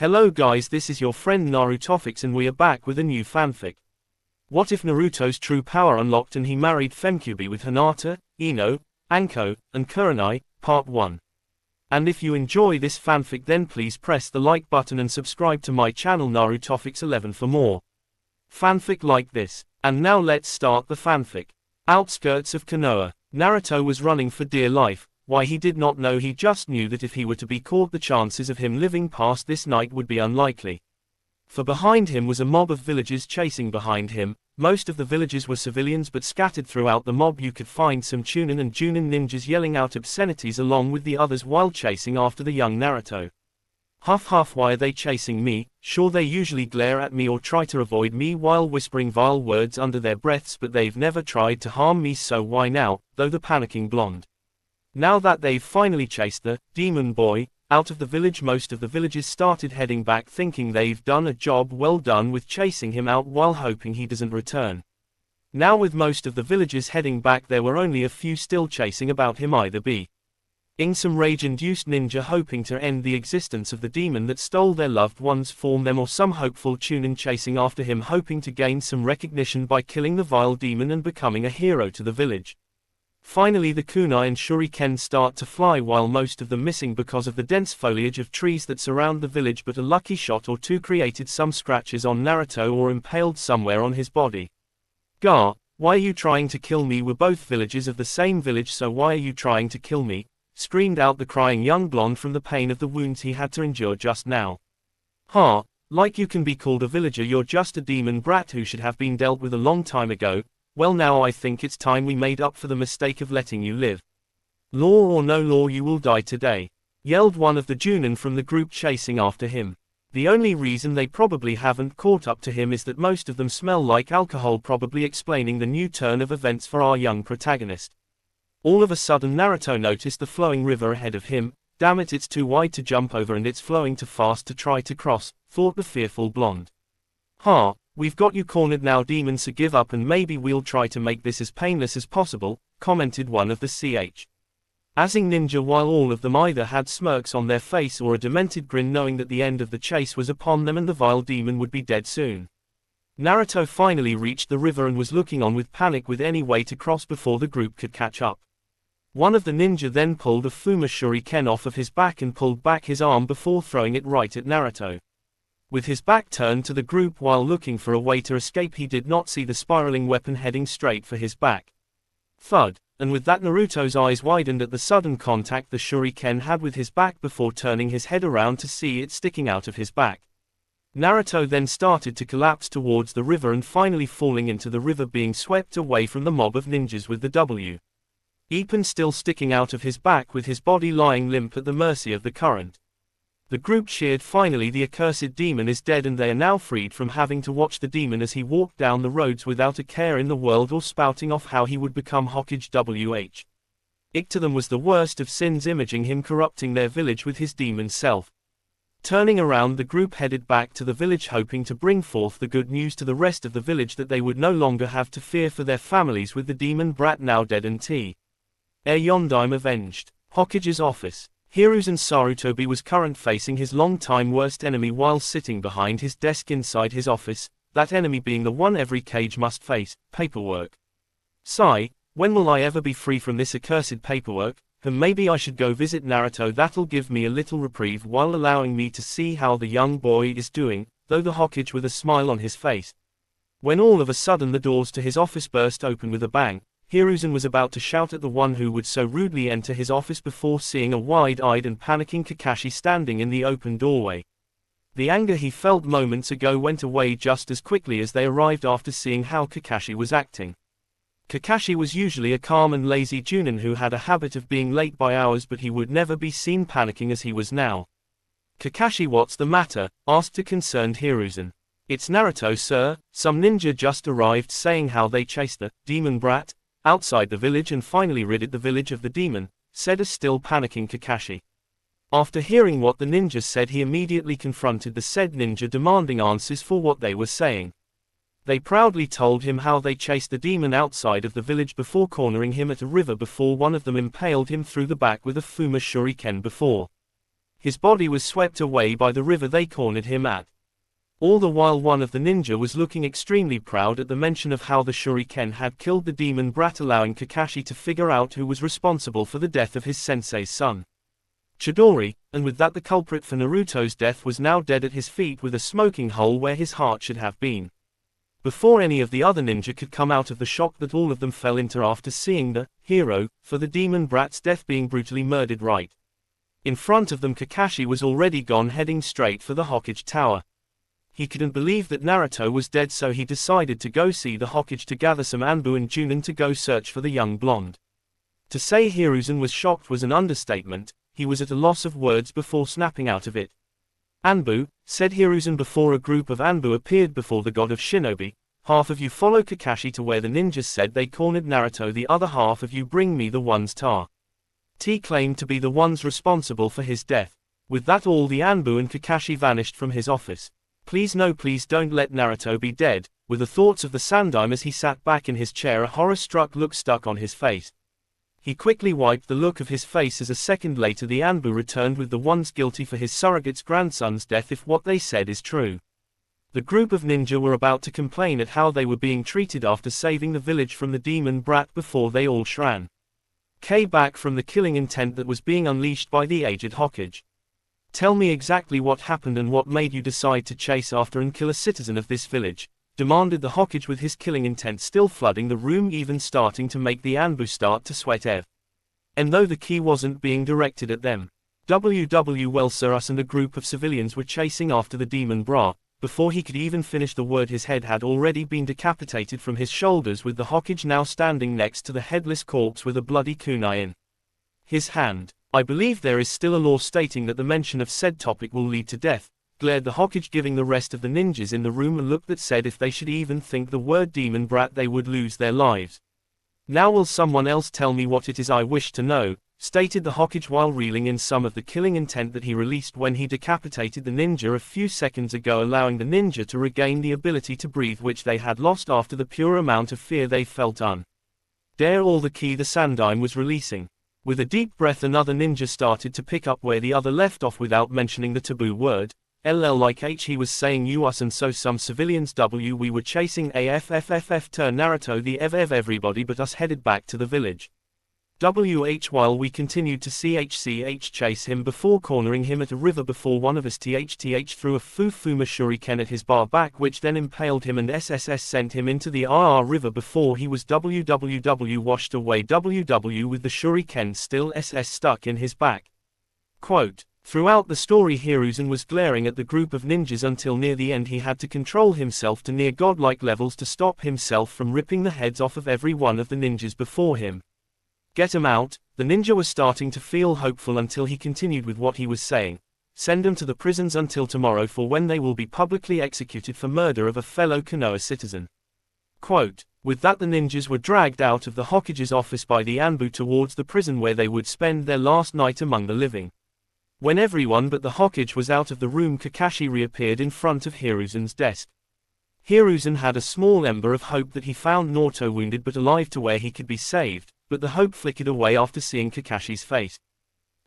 Hello guys, this is your friend Narutofix and we are back with a new fanfic. What if Naruto's true power unlocked and he married FemKyuubi with Hinata, Ino, Anko, and Kurenai, Part 1. And if you enjoy this fanfic then please press the like button and subscribe to my channel Narutofix11 for more fanfic like this. And now let's start the fanfic. Outskirts of Konoha. Naruto was running for dear life. Why he did not know, he just knew that if he were to be caught the chances of him living past this night would be unlikely. For behind him was a mob of villagers chasing behind him. Most of the villagers were civilians, but scattered throughout the mob you could find some Chunin and Junin ninjas yelling out obscenities along with the others while chasing after the young Naruto. Huff huff, why are they chasing me? Sure, they usually glare at me or try to avoid me while whispering vile words under their breaths, but they've never tried to harm me, so why now? Though the panicking blonde. Now that they've finally chased the demon boy out of the village, most of the villagers started heading back thinking they've done a job well done with chasing him out while hoping he doesn't return. Now with most of the villagers heading back, there were only a few still chasing about him, either being some rage-induced ninja hoping to end the existence of the demon that stole their loved ones from them, or some hopeful Chunin chasing after him hoping to gain some recognition by killing the vile demon and becoming a hero to the village. Finally the kunai and shuriken start to fly, while most of them missing because of the dense foliage of trees that surround the village, but a lucky shot or two created some scratches on Naruto or impaled somewhere on his body. Gah, why are you trying to kill me? We're both villagers of the same village, so why are you trying to kill me? Screamed out the crying young blonde from the pain of the wounds he had to endure just now. Ha, like you can be called a villager? You're just a demon brat who should have been dealt with a long time ago. Well, now I think it's time we made up for the mistake of letting you live. Law or no law, you will die today, yelled one of the Junin from the group chasing after him. The only reason they probably haven't caught up to him is that most of them smell like alcohol, probably explaining the new turn of events for our young protagonist. All of a sudden Naruto noticed the flowing river ahead of him. Damn it, it's too wide to jump over and it's flowing too fast to try to cross, thought the fearful blonde. Ha. We've got you cornered now, demon, so give up and maybe we'll try to make this as painless as possible, commented one of the Asing ninja, while all of them either had smirks on their face or a demented grin, knowing that the end of the chase was upon them and the vile demon would be dead soon. Naruto finally reached the river and was looking on with panic with any way to cross before the group could catch up. One of the ninja then pulled a Fuma Shuriken off of his back and pulled back his arm before throwing it right at Naruto. With his back turned to the group while looking for a way to escape, he did not see the spiraling weapon heading straight for his back. Thud, and with that Naruto's eyes widened at the sudden contact the shuriken had with his back before turning his head around to see it sticking out of his back. Naruto then started to collapse towards the river and finally falling into the river, being swept away from the mob of ninjas with the weapon still sticking out of his back, with his body lying limp at the mercy of the current. The group cheered. Finally the accursed demon is dead and they are now freed from having to watch the demon as he walked down the roads without a care in the world or spouting off how he would become Hokage WH. Ick to them was the worst of sins, imaging him corrupting their village with his demon self. Turning around, the group headed back to the village hoping to bring forth the good news to the rest of the village that they would no longer have to fear for their families with the demon brat now dead and Yondaime avenged. Hokage's office. Hiruzen Sarutobi was current facing his long-time worst enemy while sitting behind his desk inside his office, that enemy being the one every Kage must face, paperwork. Sigh, when will I ever be free from this accursed paperwork? And maybe I should go visit Naruto, that'll give me a little reprieve while allowing me to see how the young boy is doing, though the Hokage with a smile on his face. When all of a sudden the doors to his office burst open with a bang. Hiruzen was about to shout at the one who would so rudely enter his office before seeing a wide-eyed and panicking Kakashi standing in the open doorway. The anger he felt moments ago went away just as quickly as they arrived after seeing how Kakashi was acting. Kakashi was usually a calm and lazy Junin who had a habit of being late by hours, but he would never be seen panicking as he was now. Kakashi, what's the matter? Asked a concerned Hiruzen. It's Naruto, sir. Some ninja just arrived saying how they chased the demon brat outside the village and finally ridded the village of the demon, said a still panicking Kakashi. After hearing what the ninja said, he immediately confronted the said ninja, demanding answers for what they were saying. They proudly told him how they chased the demon outside of the village before cornering him at a river before one of them impaled him through the back with a Fuma Shuriken before His body was swept away by the river they cornered him at. All the while one of the ninja was looking extremely proud at the mention of how the shuriken had killed the demon brat, allowing Kakashi to figure out who was responsible for the death of his sensei's son, Chidori, and with that the culprit for Naruto's death was now dead at his feet with a smoking hole where his heart should have been. Before any of the other ninja could come out of the shock that all of them fell into after seeing the hero for the demon brat's death being brutally murdered right in front of them, Kakashi was already gone, heading straight for the Hokage Tower. He couldn't believe that Naruto was dead, so he decided to go see the Hokage to gather some Anbu and Junin to go search for the young blonde. To say Hiruzen was shocked was an understatement. He was at a loss of words before snapping out of it. Anbu, said Hiruzen before a group of Anbu appeared before the god of Shinobi, half of you follow Kakashi to where the ninjas said they cornered Naruto, the other half of you bring me the ones T claimed to be the ones responsible for his death. With that all the Anbu and Kakashi vanished from his office. Please no, please don't let Naruto be dead, were the thoughts of the Sandaime as he sat back in his chair, a horror-struck look stuck on his face. He quickly wiped the look of his face as a second later the Anbu returned with the ones guilty for his surrogate's grandson's death if what they said is true. The group of ninja were about to complain at how they were being treated after saving the village from the demon brat before they all shran back from the killing intent that was being unleashed by the aged Hokage. Tell me exactly what happened and what made you decide to chase after and kill a citizen of this village, demanded the Hokage with his killing intent still flooding the room, even starting to make the Anbu start to sweat and though the key wasn't being directed at them. Well sir, us and a group of civilians were chasing after the demon bra. Before he could even finish the word his head had already been decapitated from his shoulders, with the Hokage now standing next to the headless corpse with a bloody kunai in his hand. I believe there is still a law stating that the mention of said topic will lead to death, glared the Hokage, giving the rest of the ninjas in the room a look that said if they should even think the word demon brat they would lose their lives. Now will someone else tell me what it is? I wish to know, stated the Hokage while reeling in some of the killing intent that he released when he decapitated the ninja a few seconds ago, allowing the ninja to regain the ability to breathe, which they had lost after the pure amount of fear they felt dare all the ki the Sandaime was releasing. With a deep breath another ninja started to pick up where the other left off without mentioning the taboo word. Like he was saying you us and so some civilians we were chasing turn Naruto the everybody but us headed back to the village. While we continued to ch chase him before cornering him at a river before one of us threw a Fufuma shuriken at his bar back, which then impaled him, and SSS sent him into the river before he was washed away with the shuriken still SS stuck in his back. Quote, throughout the story Hiruzen was glaring at the group of ninjas until near the end he had to control himself to near godlike levels to stop himself from ripping the heads off of every one of the ninjas before him. Get 'em out. The ninja was starting to feel hopeful until he continued with what he was saying. Send them to the prisons until tomorrow, for when they will be publicly executed for murder of a fellow Konoha citizen. Quote, with that the ninjas were dragged out of the Hokage's office by the Anbu towards the prison where they would spend their last night among the living. When everyone but the Hokage was out of the room, Kakashi reappeared in front of Hiruzen's desk. Hiruzen had a small ember of hope that he found Naruto wounded but alive to where he could be saved, but the hope flickered away after seeing Kakashi's face.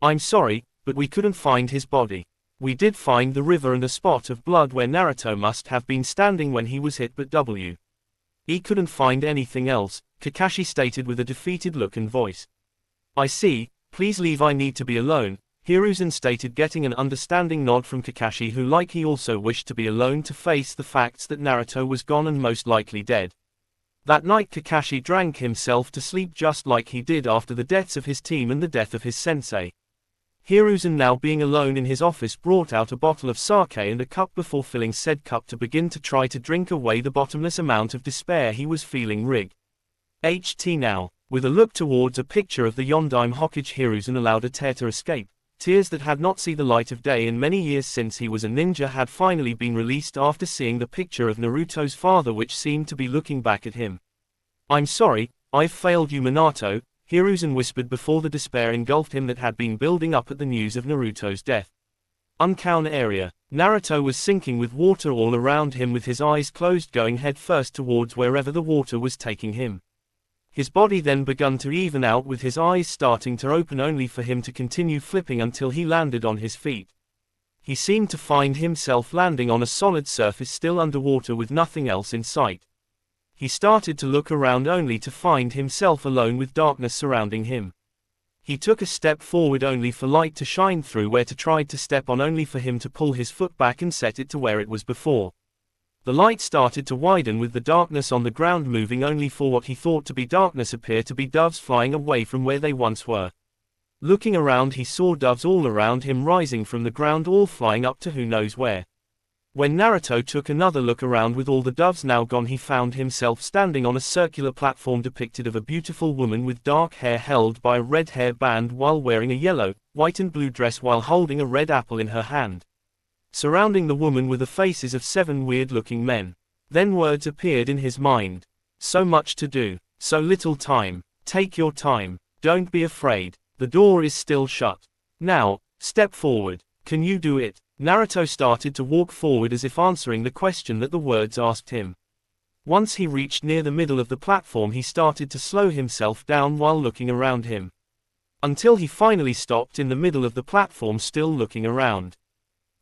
I'm sorry, but we couldn't find his body. We did find the river and a spot of blood where Naruto must have been standing when he was hit, but he couldn't find anything else, Kakashi stated with a defeated look and voice. I see, please leave, I need to be alone, Hiruzen stated, getting an understanding nod from Kakashi, who like he also wished to be alone to face the facts that Naruto was gone and most likely dead. That night Kakashi drank himself to sleep just like he did after the deaths of his team and the death of his sensei. Hiruzen, now being alone in his office, brought out a bottle of sake and a cup before filling said cup to begin to try to drink away the bottomless amount of despair he was feeling. Now, with a look towards a picture of the Yondaime Hokage, Hiruzen allowed a tear to escape. Tears that had not seen the light of day in many years since he was a ninja had finally been released after seeing the picture of Naruto's father, which seemed to be looking back at him. I'm sorry, I've failed you, Minato, Hiruzen whispered before the despair engulfed him that had been building up at the news of Naruto's death. Unknown area. Naruto was sinking with water all around him with his eyes closed, going head first towards wherever the water was taking him. His body then began to even out with his eyes starting to open only for him to continue flipping until he landed on his feet. He seemed to find himself landing on a solid surface still underwater with nothing else in sight. He started to look around only to find himself alone with darkness surrounding him. He took a step forward only for light to shine through where to try to step on only for him to pull his foot back and set it to where it was before. The light started to widen with the darkness on the ground moving only for what he thought to be darkness appear to be doves flying away from where they once were. Looking around he saw doves all around him rising from the ground all flying up to who knows where. When Naruto took another look around with all the doves now gone he found himself standing on a circular platform depicted of a beautiful woman with dark hair held by a red hair band while wearing a yellow, white and blue dress while holding a red apple in her hand. Surrounding the woman were the faces of 7 weird-looking men. Then words appeared in his mind. So much to do, so little time, take your time, don't be afraid, the door is still shut. Now, step forward, can you do it? Naruto started to walk forward as if answering the question that the words asked him. Once he reached near the middle of the platform he started to slow himself down while looking around him. Until he finally stopped in the middle of the platform still looking around.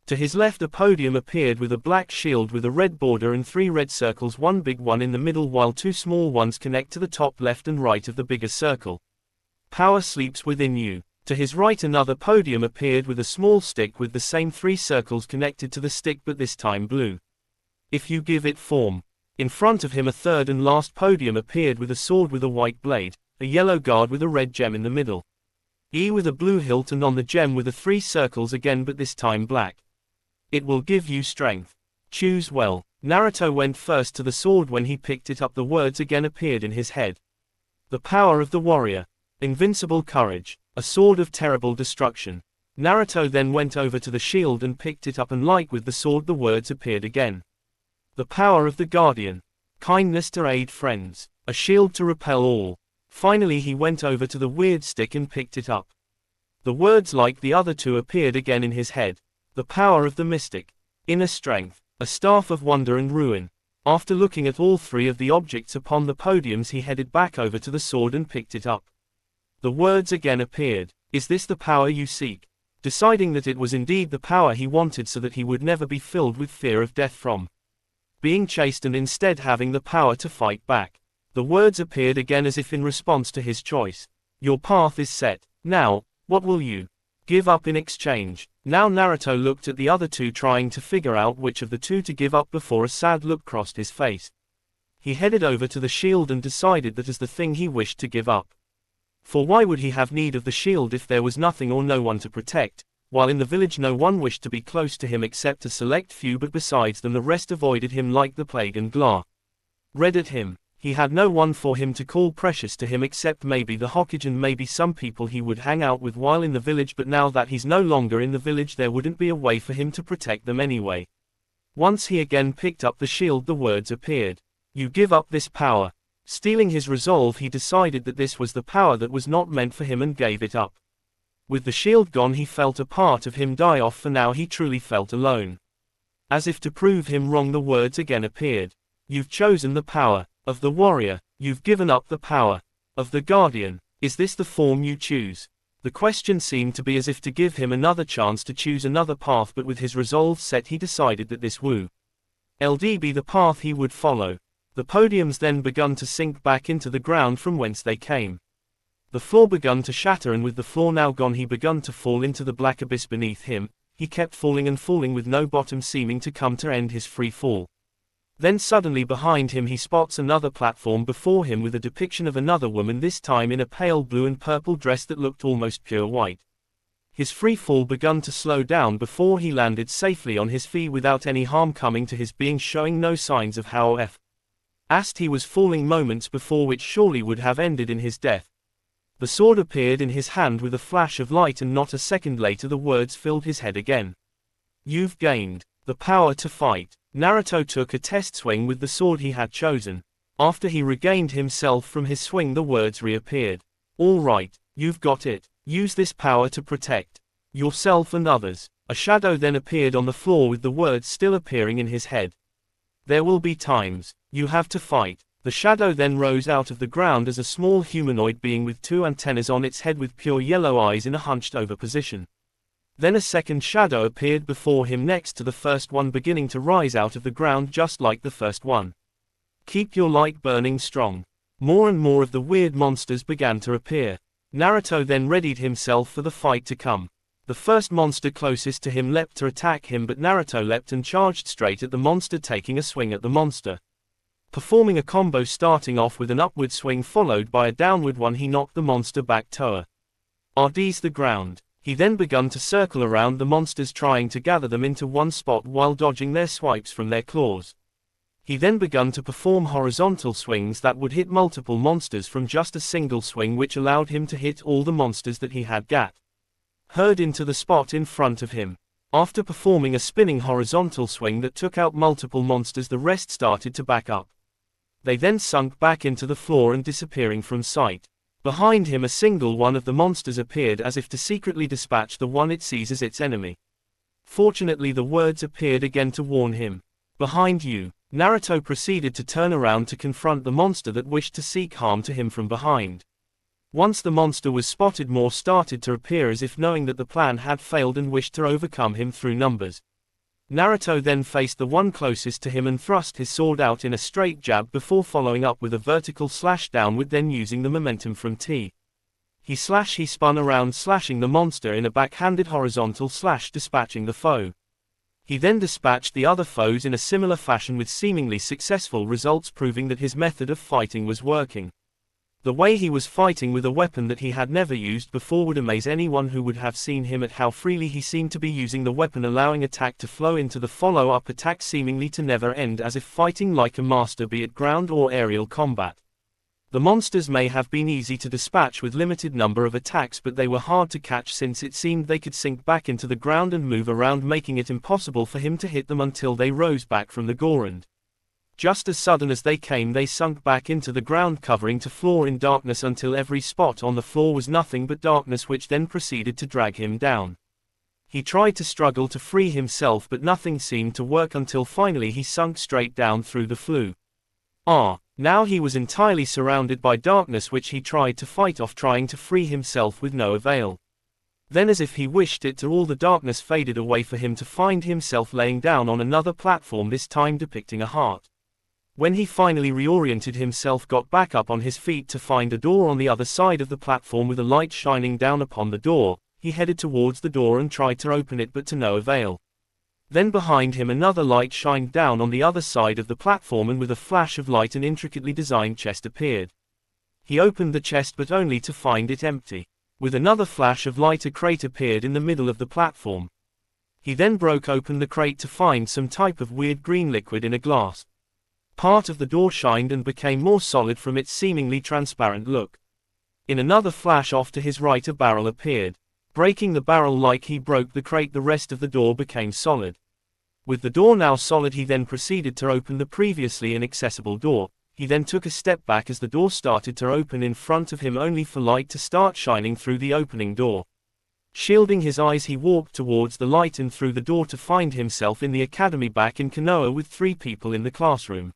To his left a podium appeared with a black shield with a red border and 3 red circles, one big one in the middle while 2 small ones connect to the top left and right of the bigger circle. Power sleeps within you. To his right another podium appeared with a small stick with the same 3 circles connected to the stick but this time blue. If you give it form. In front of him a third and last podium appeared with a sword with a white blade, a yellow guard with a red gem in the middle. With a blue hilt and on the gem with the 3 circles again but this time black. It will give you strength. Choose well. Naruto went first to the sword. When he picked it up the words again appeared in his head. The power of the warrior. Invincible courage. A sword of terrible destruction. Naruto then went over to the shield and picked it up and like with the sword the words appeared again. The power of the guardian. Kindness to aid friends. A shield to repel all. Finally he went over to the weird stick and picked it up. The words like the other 2 appeared again in his head. The power of the mystic. Inner strength. A staff of wonder and ruin. After looking at all 3 of the objects upon the podiums he headed back over to the sword and picked it up. The words again appeared. Is this the power you seek? Deciding that it was indeed the power he wanted so that he would never be filled with fear of death from being chased and instead having the power to fight back. The words appeared again as if in response to his choice. Your path is set. Now, what will you give up in exchange? Now Naruto looked at the other 2 trying to figure out which of the 2 to give up before a sad look crossed his face. He headed over to the shield and decided that as the thing he wished to give up. For why would he have need of the shield if there was nothing or no one to protect, while in the village no one wished to be close to him except a select few but besides them the rest avoided him like the plague and glared at him. He had no one for him to call precious to him except maybe the Hokage and maybe some people he would hang out with while in the village, but now that he's no longer in the village there wouldn't be a way for him to protect them anyway. Once he again picked up the shield the words appeared. You give up this power. Stealing his resolve he decided that this was the power that was not meant for him and gave it up. With the shield gone he felt a part of him die off, for now he truly felt alone. As if to prove him wrong the words again appeared. You've chosen the power of the warrior. You've given up the power of the guardian. Is this the form you choose? The question seemed to be as if to give him another chance to choose another path, but with his resolve set he decided that this would be the path he would follow. The podiums then begun to sink back into the ground from whence they came. The floor begun to shatter, and with the floor now gone he begun to fall into the black abyss beneath him. He kept falling and falling with no bottom seeming to come to end his free fall. Then suddenly behind him he spots another platform before him with a depiction of another woman, this time in a pale blue and purple dress that looked almost pure white. His free fall begun to slow down before he landed safely on his feet without any harm coming to his being, showing no signs of how fast he was falling moments before, which surely would have ended in his death. The sword appeared in his hand with a flash of light, and not a second later the words filled his head again. You've gained the power to fight. Naruto took a test swing with the sword he had chosen. After he regained himself from his swing the words reappeared. All right, you've got it. Use this power to protect yourself and others. A shadow then appeared on the floor with the words still appearing in his head. There will be times you have to fight. The shadow then rose out of the ground as a small humanoid being with two antennas on its head with pure yellow eyes in a hunched-over position. Then a second shadow appeared before him next to the first one, beginning to rise out of the ground just like the first one. Keep your light burning strong. More and more of the weird monsters began to appear. Naruto then readied himself for the fight to come. The first monster closest to him leapt to attack him, but Naruto leapt and charged straight at the monster, taking a swing at the monster. Performing a combo starting off with an upward swing followed by a downward one, he knocked the monster back to the ground. He then began to circle around the monsters, trying to gather them into one spot while dodging their swipes from their claws. He then began to perform horizontal swings that would hit multiple monsters from just a single swing, which allowed him to hit all the monsters that he had heard into the spot in front of him. After performing a spinning horizontal swing that took out multiple monsters, the rest started to back up. They then sunk back into the floor and disappearing from sight. Behind him a single one of the monsters appeared as if to secretly dispatch the one it sees as its enemy. Fortunately the words appeared again to warn him. Behind you. Naruto proceeded to turn around to confront the monster that wished to seek harm to him from behind. Once the monster was spotted, more started to appear as if knowing that the plan had failed and wished to overcome him through numbers. Naruto then faced the one closest to him and thrust his sword out in a straight jab before following up with a vertical slash downward, then using the momentum from he spun around, slashing the monster in a backhanded horizontal slash, dispatching the foe. He then dispatched the other foes in a similar fashion with seemingly successful results, proving that his method of fighting was working. The way he was fighting with a weapon that he had never used before would amaze anyone who would have seen him at how freely he seemed to be using the weapon, allowing attack to flow into the follow-up attack, seemingly to never end, as if fighting like a master, be it ground or aerial combat. The monsters may have been easy to dispatch with limited number of attacks, but they were hard to catch since it seemed they could sink back into the ground and move around, making it impossible for him to hit them until they rose back from the ground. Just as sudden as they came, they sunk back into the ground, covering to floor in darkness until every spot on the floor was nothing but darkness, which then proceeded to drag him down. He tried to struggle to free himself, but nothing seemed to work until finally he sunk straight down through the floor. Now he was entirely surrounded by darkness, which he tried to fight off, trying to free himself with no avail. Then, as if he wished it to, all the darkness faded away for him to find himself laying down on another platform, this time depicting a heart. When he finally reoriented himself, got back up on his feet to find a door on the other side of the platform with a light shining down upon the door, he headed towards the door and tried to open it, but to no avail. Then behind him another light shined down on the other side of the platform, and with a flash of light an intricately designed chest appeared. He opened the chest, but only to find it empty. With another flash of light a crate appeared in the middle of the platform. He then broke open the crate to find some type of weird green liquid in a glass. Part of the door shined and became more solid from its seemingly transparent look. In another flash off to his right a barrel appeared. Breaking the barrel like he broke the crate, the rest of the door became solid. With the door now solid, he then proceeded to open the previously inaccessible door. He then took a step back as the door started to open in front of him, only for light to start shining through the opening door. Shielding his eyes, he walked towards the light and through the door to find himself in the academy back in Konoha with 3 people in the classroom.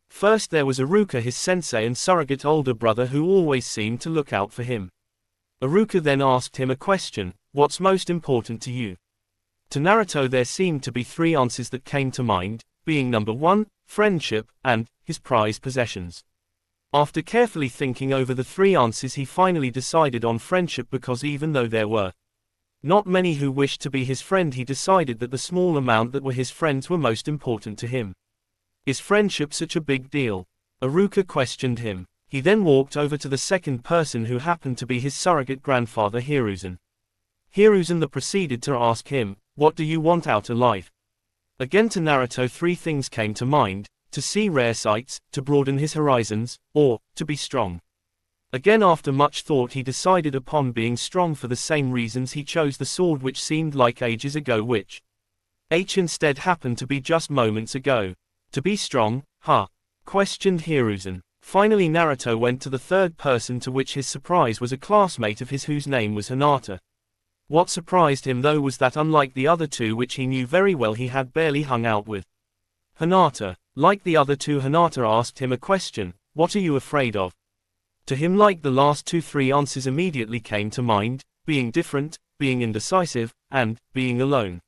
First there was Iruka, his sensei and surrogate older brother, who always seemed to look out for him. Iruka then asked him a question: "What's most important to you?" To Naruto there seemed to be 3 answers that came to mind, being number 1, friendship, and his prized possessions. After carefully thinking over the 3 answers, he finally decided on friendship, because even though there were not many who wished to be his friend, he decided that the small amount that were his friends were most important to him. "Is friendship such a big deal?" Iruka questioned him. He then walked over to the second person, who happened to be his surrogate grandfather Hiruzen. Hiruzen proceeded to ask him, "What do you want out of life?" Again to Naruto 3 things came to mind: to see rare sights, to broaden his horizons, or to be strong. Again after much thought he decided upon being strong. For the same reasons he chose the sword which seemed like ages ago, which instead happened to be just moments ago. "To be strong, huh?" questioned Hiruzen. Finally Naruto went to the third person, to which his surprise was a classmate of his whose name was Hinata. What surprised him though was that unlike the other 2 which he knew very well, he had barely hung out with Hinata. Like the other 2, Hinata asked him a question: What are you afraid of? To him, like the last 2-3 answers immediately came to mind: being different, being indecisive, and being alone.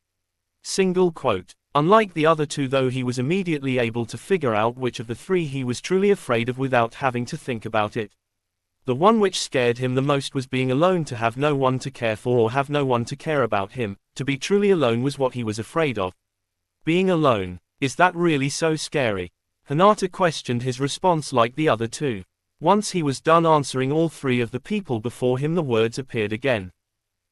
Single quote. Unlike the other two though, he was immediately able to figure out which of the three he was truly afraid of without having to think about it. The one which scared him the most was being alone, to have no one to care for or have no one to care about him. To be truly alone was what he was afraid of. Being alone, is that really so scary? Hinata questioned his response like the other two. Once he was done answering all three of the people before him, the words appeared again.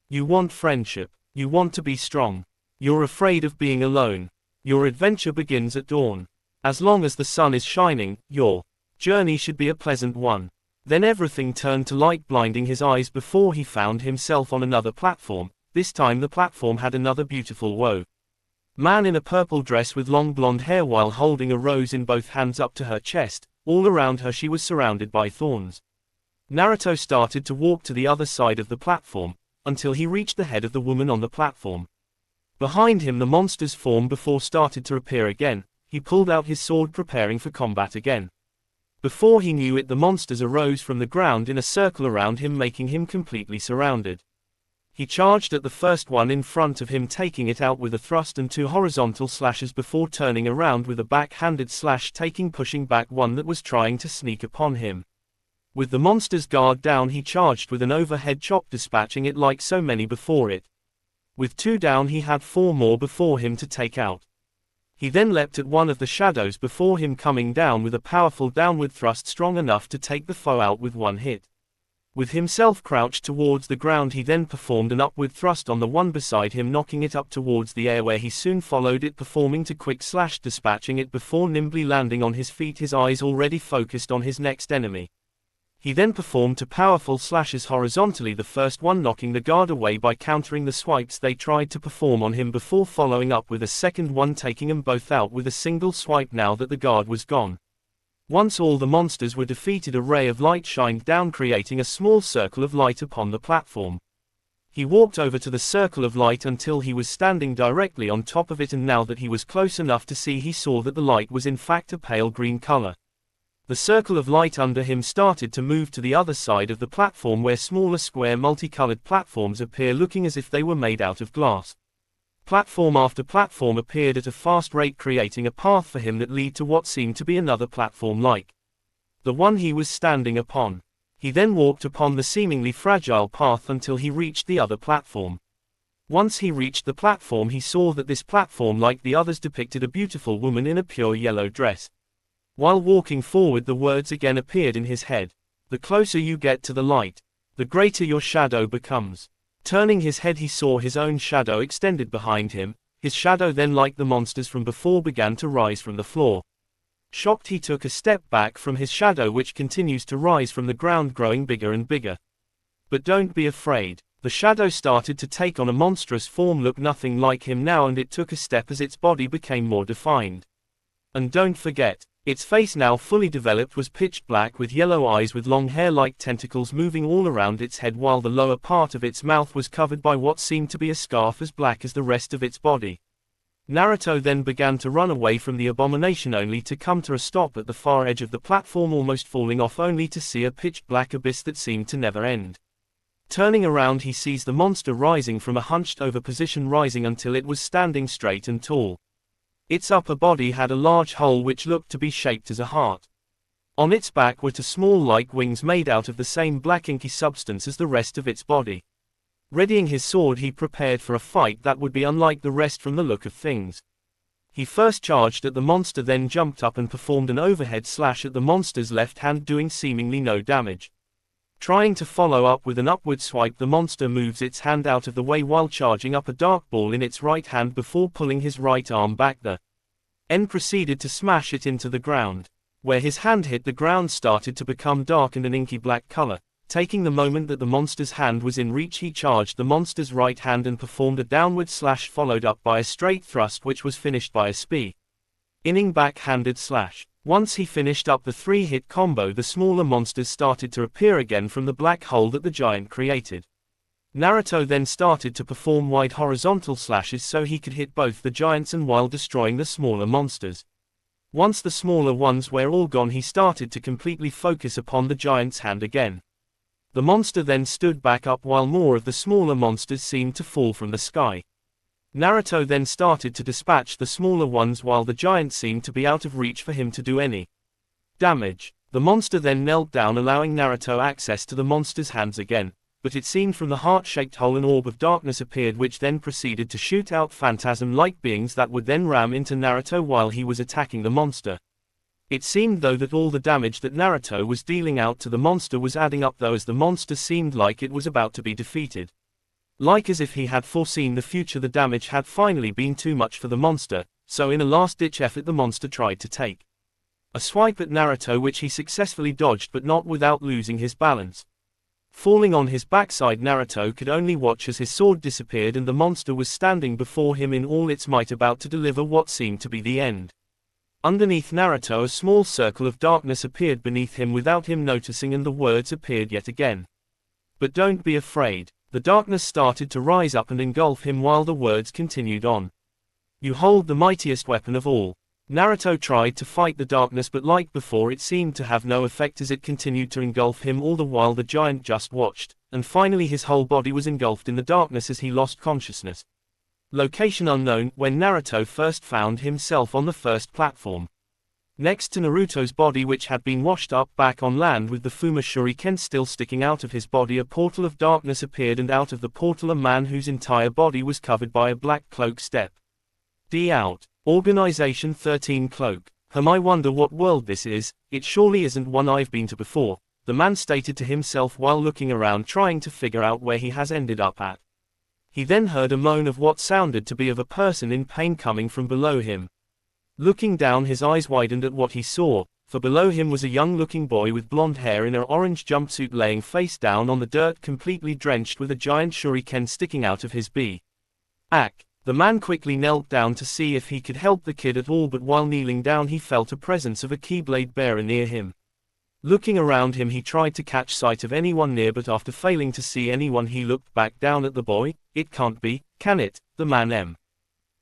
You want friendship. You want to be strong. You're afraid of being alone. Your adventure begins at dawn. As long as the sun is shining, your journey should be a pleasant one. Then everything turned to light, blinding his eyes before he found himself on another platform. This time the platform had another beautiful man in a purple dress with long blonde hair while holding a rose in both hands up to her chest. All around her she was surrounded by thorns. Naruto started to walk to the other side of the platform, until he reached the head of the woman on the platform. Behind him the monster's form before started to appear again. He pulled out his sword, preparing for combat again. Before he knew it, the monsters arose from the ground in a circle around him, making him completely surrounded. He charged at the first one in front of him, taking it out with a thrust and 2 horizontal slashes before turning around with a back-handed slash, pushing back one that was trying to sneak upon him. With the monster's guard down, he charged with an overhead chop, dispatching it like so many before it. With 2 down, he had 4 more before him to take out. He then leapt at one of the shadows before him, coming down with a powerful downward thrust strong enough to take the foe out with 1 hit. With himself crouched towards the ground, he then performed an upward thrust on the one beside him, knocking it up towards the air, where he soon followed it, performing a quick slash, dispatching it before nimbly landing on his feet, his eyes already focused on his next enemy. He then performed 2 powerful slashes horizontally, the first one knocking the guard away by countering the swipes they tried to perform on him, before following up with a second one, taking them both out with a single swipe now that the guard was gone. Once all the monsters were defeated, a ray of light shined down, creating a small circle of light upon the platform. He walked over to the circle of light until he was standing directly on top of it, and now that he was close enough to see, he saw that the light was in fact a pale green color. The circle of light under him started to move to the other side of the platform, where smaller square multicolored platforms appear, looking as if they were made out of glass. Platform after platform appeared at a fast rate, creating a path for him that led to what seemed to be another platform like the one he was standing upon. He then walked upon the seemingly fragile path until he reached the other platform. Once he reached the platform, he saw that this platform, like the others, depicted a beautiful woman in a pure yellow dress. While walking forward, the words again appeared in his head. The closer you get to the light, the greater your shadow becomes. Turning his head, he saw his own shadow extended behind him. His shadow then, like the monsters from before, began to rise from the floor. Shocked, he took a step back from his shadow, which continues to rise from the ground, growing bigger and bigger. But don't be afraid. The shadow started to take on a monstrous form, look nothing like him now, and it took a step as its body became more defined. And don't forget, its face, now fully developed, was pitch black with yellow eyes with long hair like tentacles moving all around its head, while the lower part of its mouth was covered by what seemed to be a scarf as black as the rest of its body. Naruto then began to run away from the abomination, only to come to a stop at the far edge of the platform, almost falling off, only to see a pitch black abyss that seemed to never end. Turning around, he sees the monster rising from a hunched over position, rising until it was standing straight and tall. Its upper body had a large hole which looked to be shaped as a heart. On its back were 2 small like wings made out of the same black inky substance as the rest of its body. Readying his sword, he prepared for a fight that would be unlike the rest from the look of things. He first charged at the monster, then jumped up and performed an overhead slash at the monster's left hand, doing seemingly no damage. Trying to follow up with an upward swipe, the monster moves its hand out of the way while charging up a dark ball in its right hand before pulling his right arm back. The end proceeded to smash it into the ground. Where his hand hit the ground started to become dark and an inky black color. Taking the moment that the monster's hand was in reach, he charged the monster's right hand and performed a downward slash followed up by a straight thrust, which was finished by a spinning back-handed slash. Once he finished up the 3-hit combo, the smaller monsters started to appear again from the black hole that the giant created. Naruto then started to perform wide horizontal slashes so he could hit both the giants and while destroying the smaller monsters. Once the smaller ones were all gone, he started to completely focus upon the giant's hand again. The monster then stood back up while more of the smaller monsters seemed to fall from the sky. Naruto then started to dispatch the smaller ones while the giant seemed to be out of reach for him to do any damage. The monster then knelt down, allowing Naruto access to the monster's hands again, but it seemed from the heart-shaped hole an orb of darkness appeared, which then proceeded to shoot out phantasm-like beings that would then ram into Naruto while he was attacking the monster. It seemed though that all the damage that Naruto was dealing out to the monster was adding up, though, as the monster seemed like it was about to be defeated. Like as if he had foreseen the future, the damage had finally been too much for the monster, so in a last-ditch effort the monster tried to take a swipe at Naruto, which he successfully dodged but not without losing his balance. Falling on his backside, Naruto could only watch as his sword disappeared and the monster was standing before him in all its might, about to deliver what seemed to be the end. Underneath Naruto a small circle of darkness appeared beneath him without him noticing, and the words appeared yet again. "But don't be afraid." The darkness started to rise up and engulf him while the words continued on. "You hold the mightiest weapon of all." Naruto tried to fight the darkness, but like before it seemed to have no effect as it continued to engulf him, all the while the giant just watched, and finally his whole body was engulfed in the darkness as he lost consciousness. Location unknown. When Naruto first found himself on the first platform, next to Naruto's body, which had been washed up back on land with the Fuma Shuriken still sticking out of his body, a portal of darkness appeared, and out of the portal a man whose entire body was covered by a black cloak stepped out. Organization 13 cloak. I wonder what world this is. It surely isn't one I've been to before, the man stated to himself while looking around trying to figure out where he has ended up at. He then heard a moan of what sounded to be of a person in pain coming from below him. Looking down, his eyes widened at what he saw, for below him was a young-looking boy with blonde hair in an orange jumpsuit laying face down on the dirt, completely drenched, with a giant shuriken sticking out of his back. The man quickly knelt down to see if he could help the kid at all, but while kneeling down he felt a presence of a Keyblade bearer near him. Looking around him he tried to catch sight of anyone near, but after failing to see anyone he looked back down at the boy. "It can't be, can it?" the man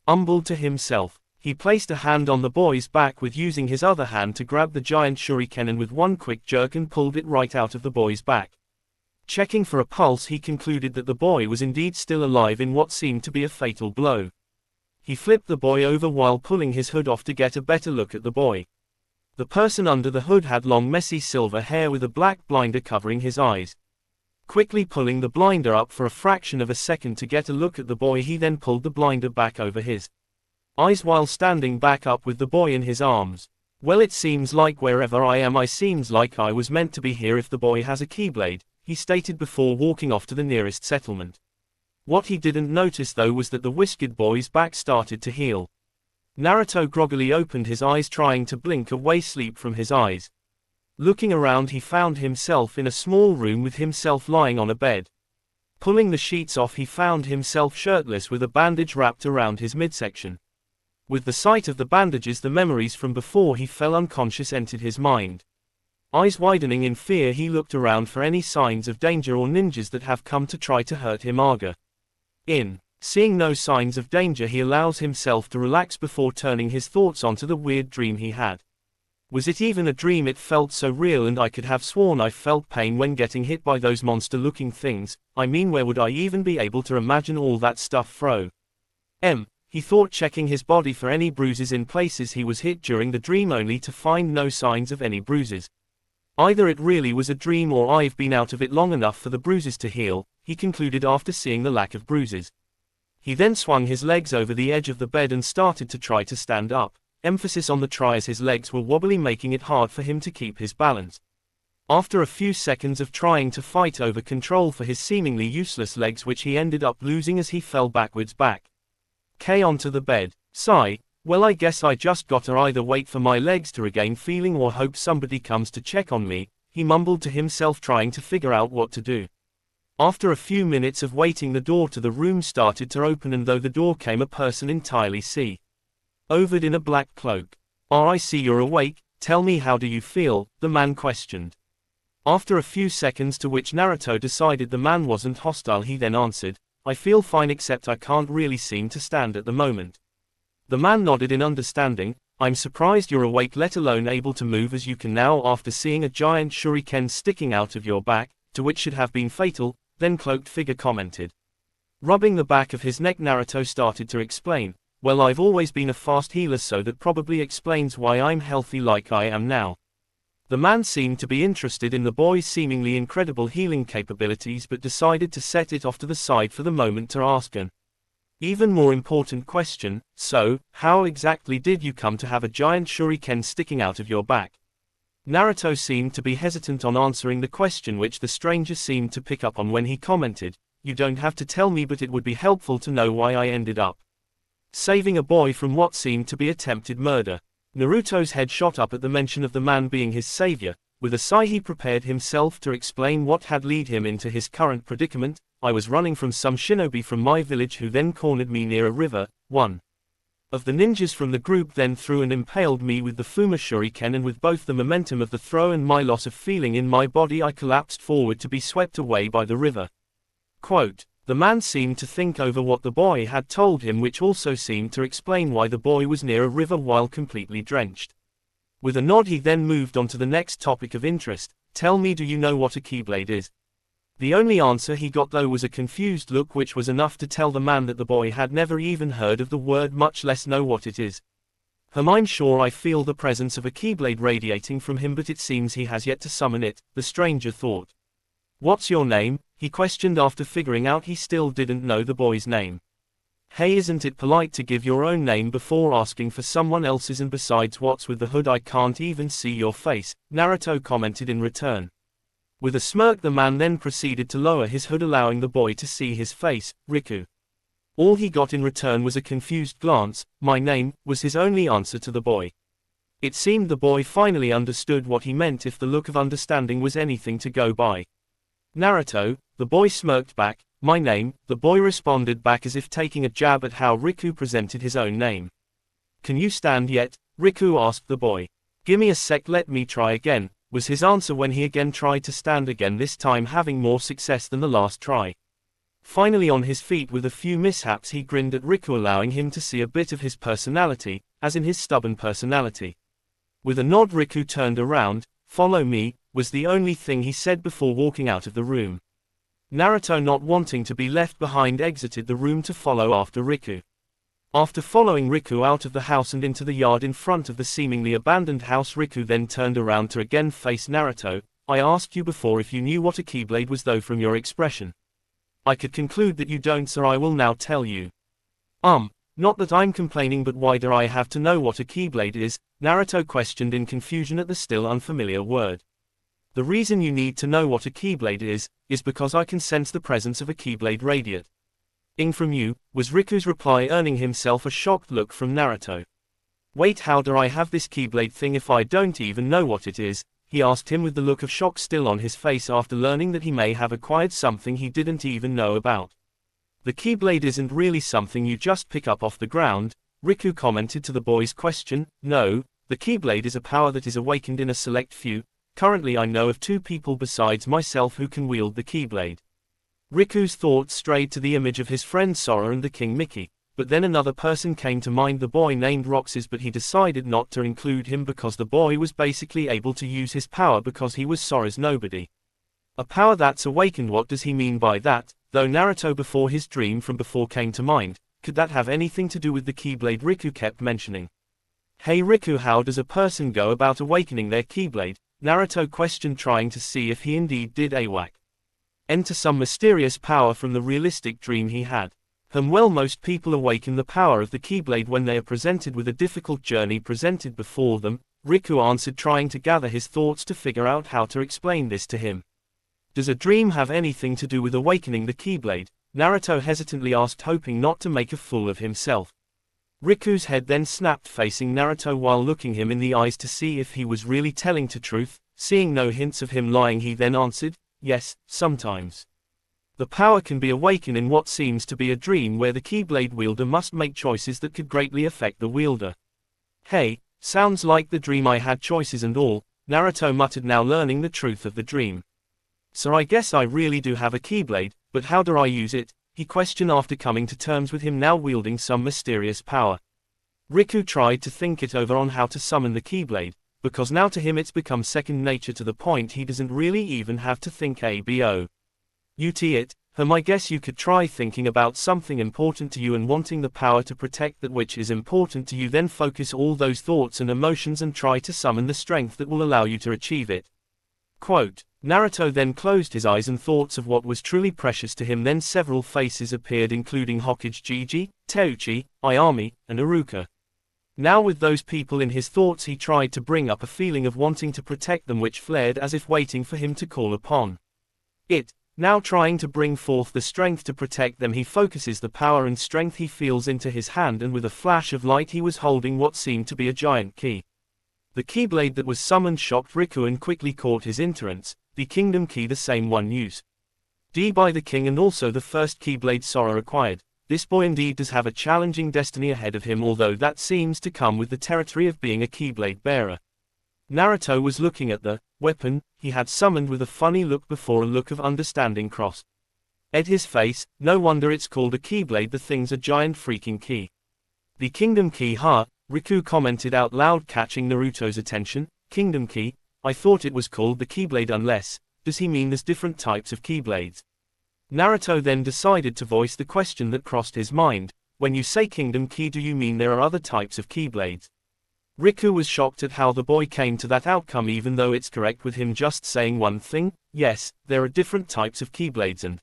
mumbled to himself. He placed a hand on the boy's back with using his other hand to grab the giant shuriken, and with one quick jerk and pulled it right out of the boy's back. Checking for a pulse, he concluded that the boy was indeed still alive in what seemed to be a fatal blow. He flipped the boy over while pulling his hood off to get a better look at the boy. The person under the hood had long messy silver hair with a black blinder covering his eyes. Quickly pulling the blinder up for a fraction of a second to get a look at the boy, he then pulled the blinder back over his eyes while standing back up with the boy in his arms. "Well, it seems like wherever I am, I seems like I was meant to be here if the boy has a Keyblade," he stated before walking off to the nearest settlement. What he didn't notice though was that the whiskered boy's back started to heal. Naruto groggily opened his eyes, trying to blink away sleep from his eyes. Looking around, he found himself in a small room with himself lying on a bed. Pulling the sheets off, he found himself shirtless with a bandage wrapped around his midsection. With the sight of the bandages, the memories from before he fell unconscious entered his mind. Eyes widening in fear, he looked around for any signs of danger or ninjas that have come to try to hurt him. Seeing no signs of danger, he allows himself to relax before turning his thoughts onto the weird dream he had. Was it even a dream? It felt so real, and I could have sworn I felt pain when getting hit by those monster-looking things. I mean, where would I even be able to imagine all that stuff from? He thought, checking his body for any bruises in places he was hit during the dream, only to find no signs of any bruises. Either it really was a dream or I've been out of it long enough for the bruises to heal, he concluded after seeing the lack of bruises. He then swung his legs over the edge of the bed and started to try to stand up, emphasis on the try as his legs were wobbly, making it hard for him to keep his balance. After a few seconds of trying to fight over control for his seemingly useless legs, which he ended up losing as he fell backwards onto the bed. Sigh, well, I guess I just gotta either wait for my legs to regain feeling or hope somebody comes to check on me, he mumbled to himself, trying to figure out what to do. After a few minutes of waiting, the door to the room started to open, and though the door came a person entirely covered in a black cloak. "I see you're awake, tell me, how do you feel?" the man questioned. After a few seconds, to which Naruto decided the man wasn't hostile, he then answered, "I feel fine, except I can't really seem to stand at the moment." The man nodded in understanding. I'm surprised you're awake let alone able to move as you can now after seeing a giant shuriken sticking out of your back, to which should have been fatal, then cloaked figure commented. Rubbing the back of his neck, Naruto started to explain, well, I've always been a fast healer, so that probably explains why I'm healthy like I am now. The man seemed to be interested in the boy's seemingly incredible healing capabilities but decided to set it off to the side for the moment to ask an even more important question, so, how exactly did you come to have a giant shuriken sticking out of your back? Naruto seemed to be hesitant on answering the question, which the stranger seemed to pick up on when he commented, you don't have to tell me, but it would be helpful to know why I ended up saving a boy from what seemed to be attempted murder. Naruto's head shot up at the mention of the man being his savior. With a sigh he prepared himself to explain what had led him into his current predicament. I was running from some shinobi from my village who then cornered me near a river. One of the ninjas from the group then threw and impaled me with the Fuma Shuriken, and with both the momentum of the throw and my loss of feeling in my body I collapsed forward to be swept away by the river. Quote, the man seemed to think over what the boy had told him, which also seemed to explain why the boy was near a river while completely drenched. With a nod he then moved on to the next topic of interest. Tell me, do you know what a keyblade is? The only answer he got though was a confused look, which was enough to tell the man that the boy had never even heard of the word, much less know what it is. I'm sure I feel the presence of a keyblade radiating from him, but it seems he has yet to summon it, the stranger thought. What's your name? He questioned after figuring out he still didn't know the boy's name. Hey, isn't it polite to give your own name before asking for someone else's, and besides, what's with the hood? I can't even see your face, Naruto commented in return. With a smirk the man then proceeded to lower his hood, allowing the boy to see his face. Riku. All he got in return was a confused glance. My name, was his only answer to the boy. It seemed the boy finally understood what he meant, if the look of understanding was anything to go by. Naruto, the boy smirked back. My name, the boy responded back as if taking a jab at how Riku presented his own name. Can you stand yet? Riku asked the boy. Gimme a sec, let me try again, was his answer when he again tried to stand again, this time having more success than the last try. Finally on his feet with a few mishaps he grinned at Riku, allowing him to see a bit of his personality, as in his stubborn personality. With a nod Riku turned around. Follow me, was the only thing he said before walking out of the room. Naruto, not wanting to be left behind, exited the room to follow after Riku. After following Riku out of the house and into the yard in front of the seemingly abandoned house, Riku then turned around to again face Naruto. I asked you before if you knew what a keyblade was, though from your expression I could conclude that you don't, so I will now tell you. Not that I'm complaining, but why do I have to know what a keyblade is? Naruto questioned in confusion at the still unfamiliar word. The reason you need to know what a keyblade is because I can sense the presence of a keyblade radiating from you, was Riku's reply, earning himself a shocked look from Naruto. Wait, how do I have this keyblade thing if I don't even know what it is? He asked him with the look of shock still on his face after learning that he may have acquired something he didn't even know about. The keyblade isn't really something you just pick up off the ground, Riku commented to the boy's question. No, the keyblade is a power that is awakened in a select few. Currently I know of 2 people besides myself who can wield the keyblade. Riku's thoughts strayed to the image of his friend Sora and the King Mickey, but then another person came to mind, the boy named Roxas, but he decided not to include him because the boy was basically able to use his power because he was Sora's nobody. A power that's awakened, what does he mean by that? Though Naruto before his dream from before came to mind, could that have anything to do with the keyblade Riku kept mentioning? Hey Riku, how does a person go about awakening their keyblade? Naruto questioned, trying to see if he indeed did enter some mysterious power from the realistic dream he had. Well, most people awaken the power of the keyblade when they are presented with a difficult journey presented before them, Riku answered, trying to gather his thoughts to figure out how to explain this to him. Does a dream have anything to do with awakening the keyblade? Naruto hesitantly asked, hoping not to make a fool of himself. Riku's head then snapped, facing Naruto while looking him in the eyes to see if he was really telling the truth. Seeing no hints of him lying, he then answered, yes, sometimes. The power can be awakened in what seems to be a dream where the keyblade wielder must make choices that could greatly affect the wielder. Hey, sounds like the dream I had, choices and all, Naruto muttered, now learning the truth of the dream. So I guess I really do have a keyblade, but how do I use it? He questioned after coming to terms with him now wielding some mysterious power. Riku tried to think it over on how to summon the Keyblade, because now to him it's become second nature to the point he doesn't really even have to think abo. I guess you could try thinking about something important to you and wanting the power to protect that which is important to you, then focus all those thoughts and emotions and try to summon the strength that will allow you to achieve it. Quote, Naruto then closed his eyes and thoughts of what was truly precious to him. Then several faces appeared, including Hokage Jiji, Teuchi, Ayami, and Iruka. Now with those people in his thoughts he tried to bring up a feeling of wanting to protect them which flared as if waiting for him to call upon it. Now trying to bring forth the strength to protect them, he focuses the power and strength he feels into his hand, and with a flash of light he was holding what seemed to be a giant key. The Keyblade that was summoned shocked Riku and quickly caught his interest, the Kingdom Key, the same one used by the king and also the first Keyblade Sora acquired. This boy indeed does have a challenging destiny ahead of him, although that seems to come with the territory of being a Keyblade bearer. Naruto was looking at the weapon he had summoned with a funny look before a look of understanding crossed his face. No wonder it's called a Keyblade, the thing's a giant freaking key. The Kingdom Key, huh? Riku commented out loud, catching Naruto's attention. Kingdom Key? I thought it was called the Keyblade. Unless, does he mean there's different types of Keyblades? Naruto then decided to voice the question that crossed his mind. When you say Kingdom Key, do you mean there are other types of Keyblades? Riku was shocked at how the boy came to that outcome, even though it's correct with him just saying one thing. Yes, there are different types of Keyblades and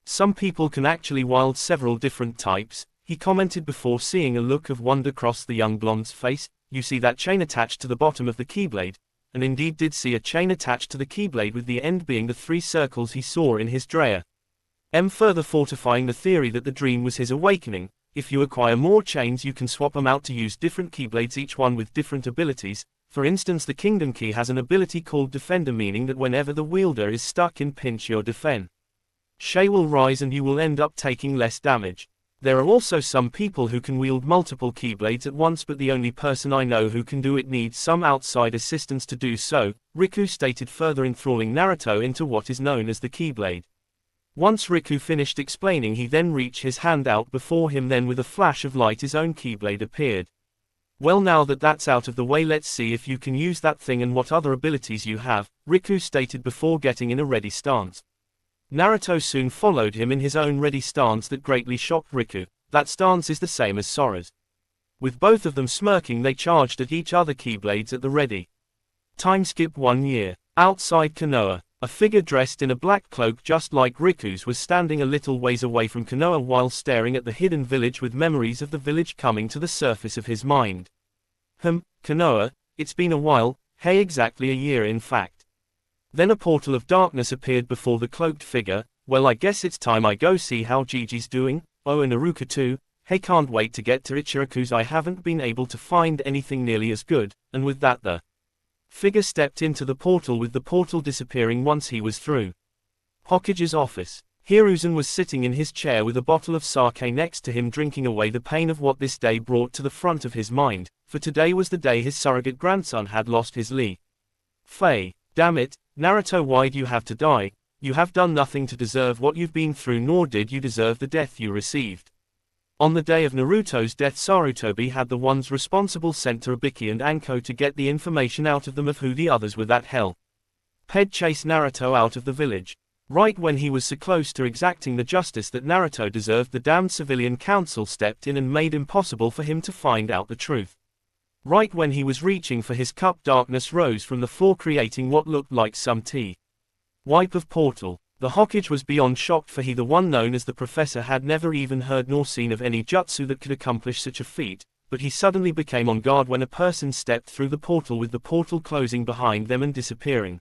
some people can actually wield several different types, he commented before seeing a look of wonder cross the young blonde's face. You see that chain attached to the bottom of the Keyblade? And indeed did see a chain attached to the Keyblade, with the end being the 3 circles he saw in his drawer. Further fortifying the theory that the dream was his awakening. If you acquire more chains you can swap them out to use different Keyblades, each one with different abilities. For instance, the Kingdom Key has an ability called Defender, meaning that whenever the wielder is stuck in pinch, your defense will rise and you will end up taking less damage. There are also some people who can wield multiple Keyblades at once, but the only person I know who can do it needs some outside assistance to do so, Riku stated, further enthralling Naruto into what is known as the Keyblade. Once Riku finished explaining, he then reached his hand out before him, then with a flash of light his own Keyblade appeared. Well, now that that's out of the way, let's see if you can use that thing and what other abilities you have, Riku stated before getting in a ready stance. Naruto soon followed him in his own ready stance that greatly shocked Riku. That stance is the same as Sora's. With both of them smirking, they charged at each other, Keyblades at the ready. Time skip 1 year. Outside Konoha. A figure dressed in a black cloak just like Riku's was standing a little ways away from Konoha while staring at the hidden village, with memories of the village coming to the surface of his mind. Konoha, it's been a while, hey, exactly a year in fact. Then a portal of darkness appeared before the cloaked figure. Well, I guess it's time I go see how Gigi's doing. Oh, and Iruka too. Hey, can't wait to get to Ichiraku's. I haven't been able to find anything nearly as good. And with that the figure stepped into the portal, with the portal disappearing once he was through. Hokage's office. Hiruzen was sitting in his chair with a bottle of sake next to him, drinking away the pain of what this day brought to the front of his mind, for today was the day his surrogate grandson had lost his Lee Fei. Damn it, Naruto, why'd you have to die? You have done nothing to deserve what you've been through, nor did you deserve the death you received. On the day of Naruto's death, Sarutobi had the ones responsible sent to Ibiki and Anko to get the information out of them of who the others were that hell Ped chased Naruto out of the village. Right when he was so close to exacting the justice that Naruto deserved, the damned civilian council stepped in and made impossible for him to find out the truth. Right when he was reaching for his cup, darkness rose from the floor, creating what looked like some wipe of portal. The Hokage was beyond shocked, for he, the one known as the Professor, had never even heard nor seen of any jutsu that could accomplish such a feat, but he suddenly became on guard when a person stepped through the portal, with the portal closing behind them and disappearing.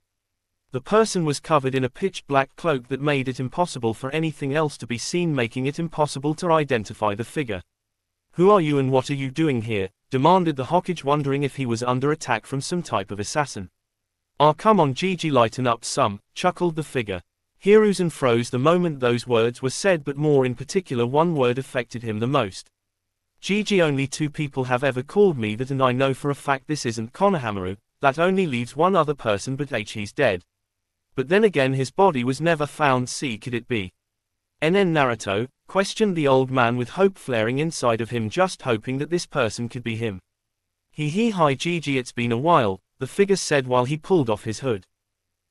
The person was covered in a pitch-black cloak that made it impossible for anything else to be seen, making it impossible to identify the figure. "Who are you and what are you doing here?" demanded the Hokage, wondering if he was under attack from some type of assassin. "Ah, come on Gigi, lighten up some," chuckled the figure. Hiruzen froze the moment those words were said, but more in particular one word affected him the most. "Gigi, only 2 people have ever called me that, and I know for a fact this isn't Konohamaru. That only leaves one other person, but he's dead. But then again his body was never found. See, could it be NN Naruto, questioned the old man with hope flaring inside of him, just hoping that this person could be him. Hi Gigi, it's been a while, the figure said while he pulled off his hood.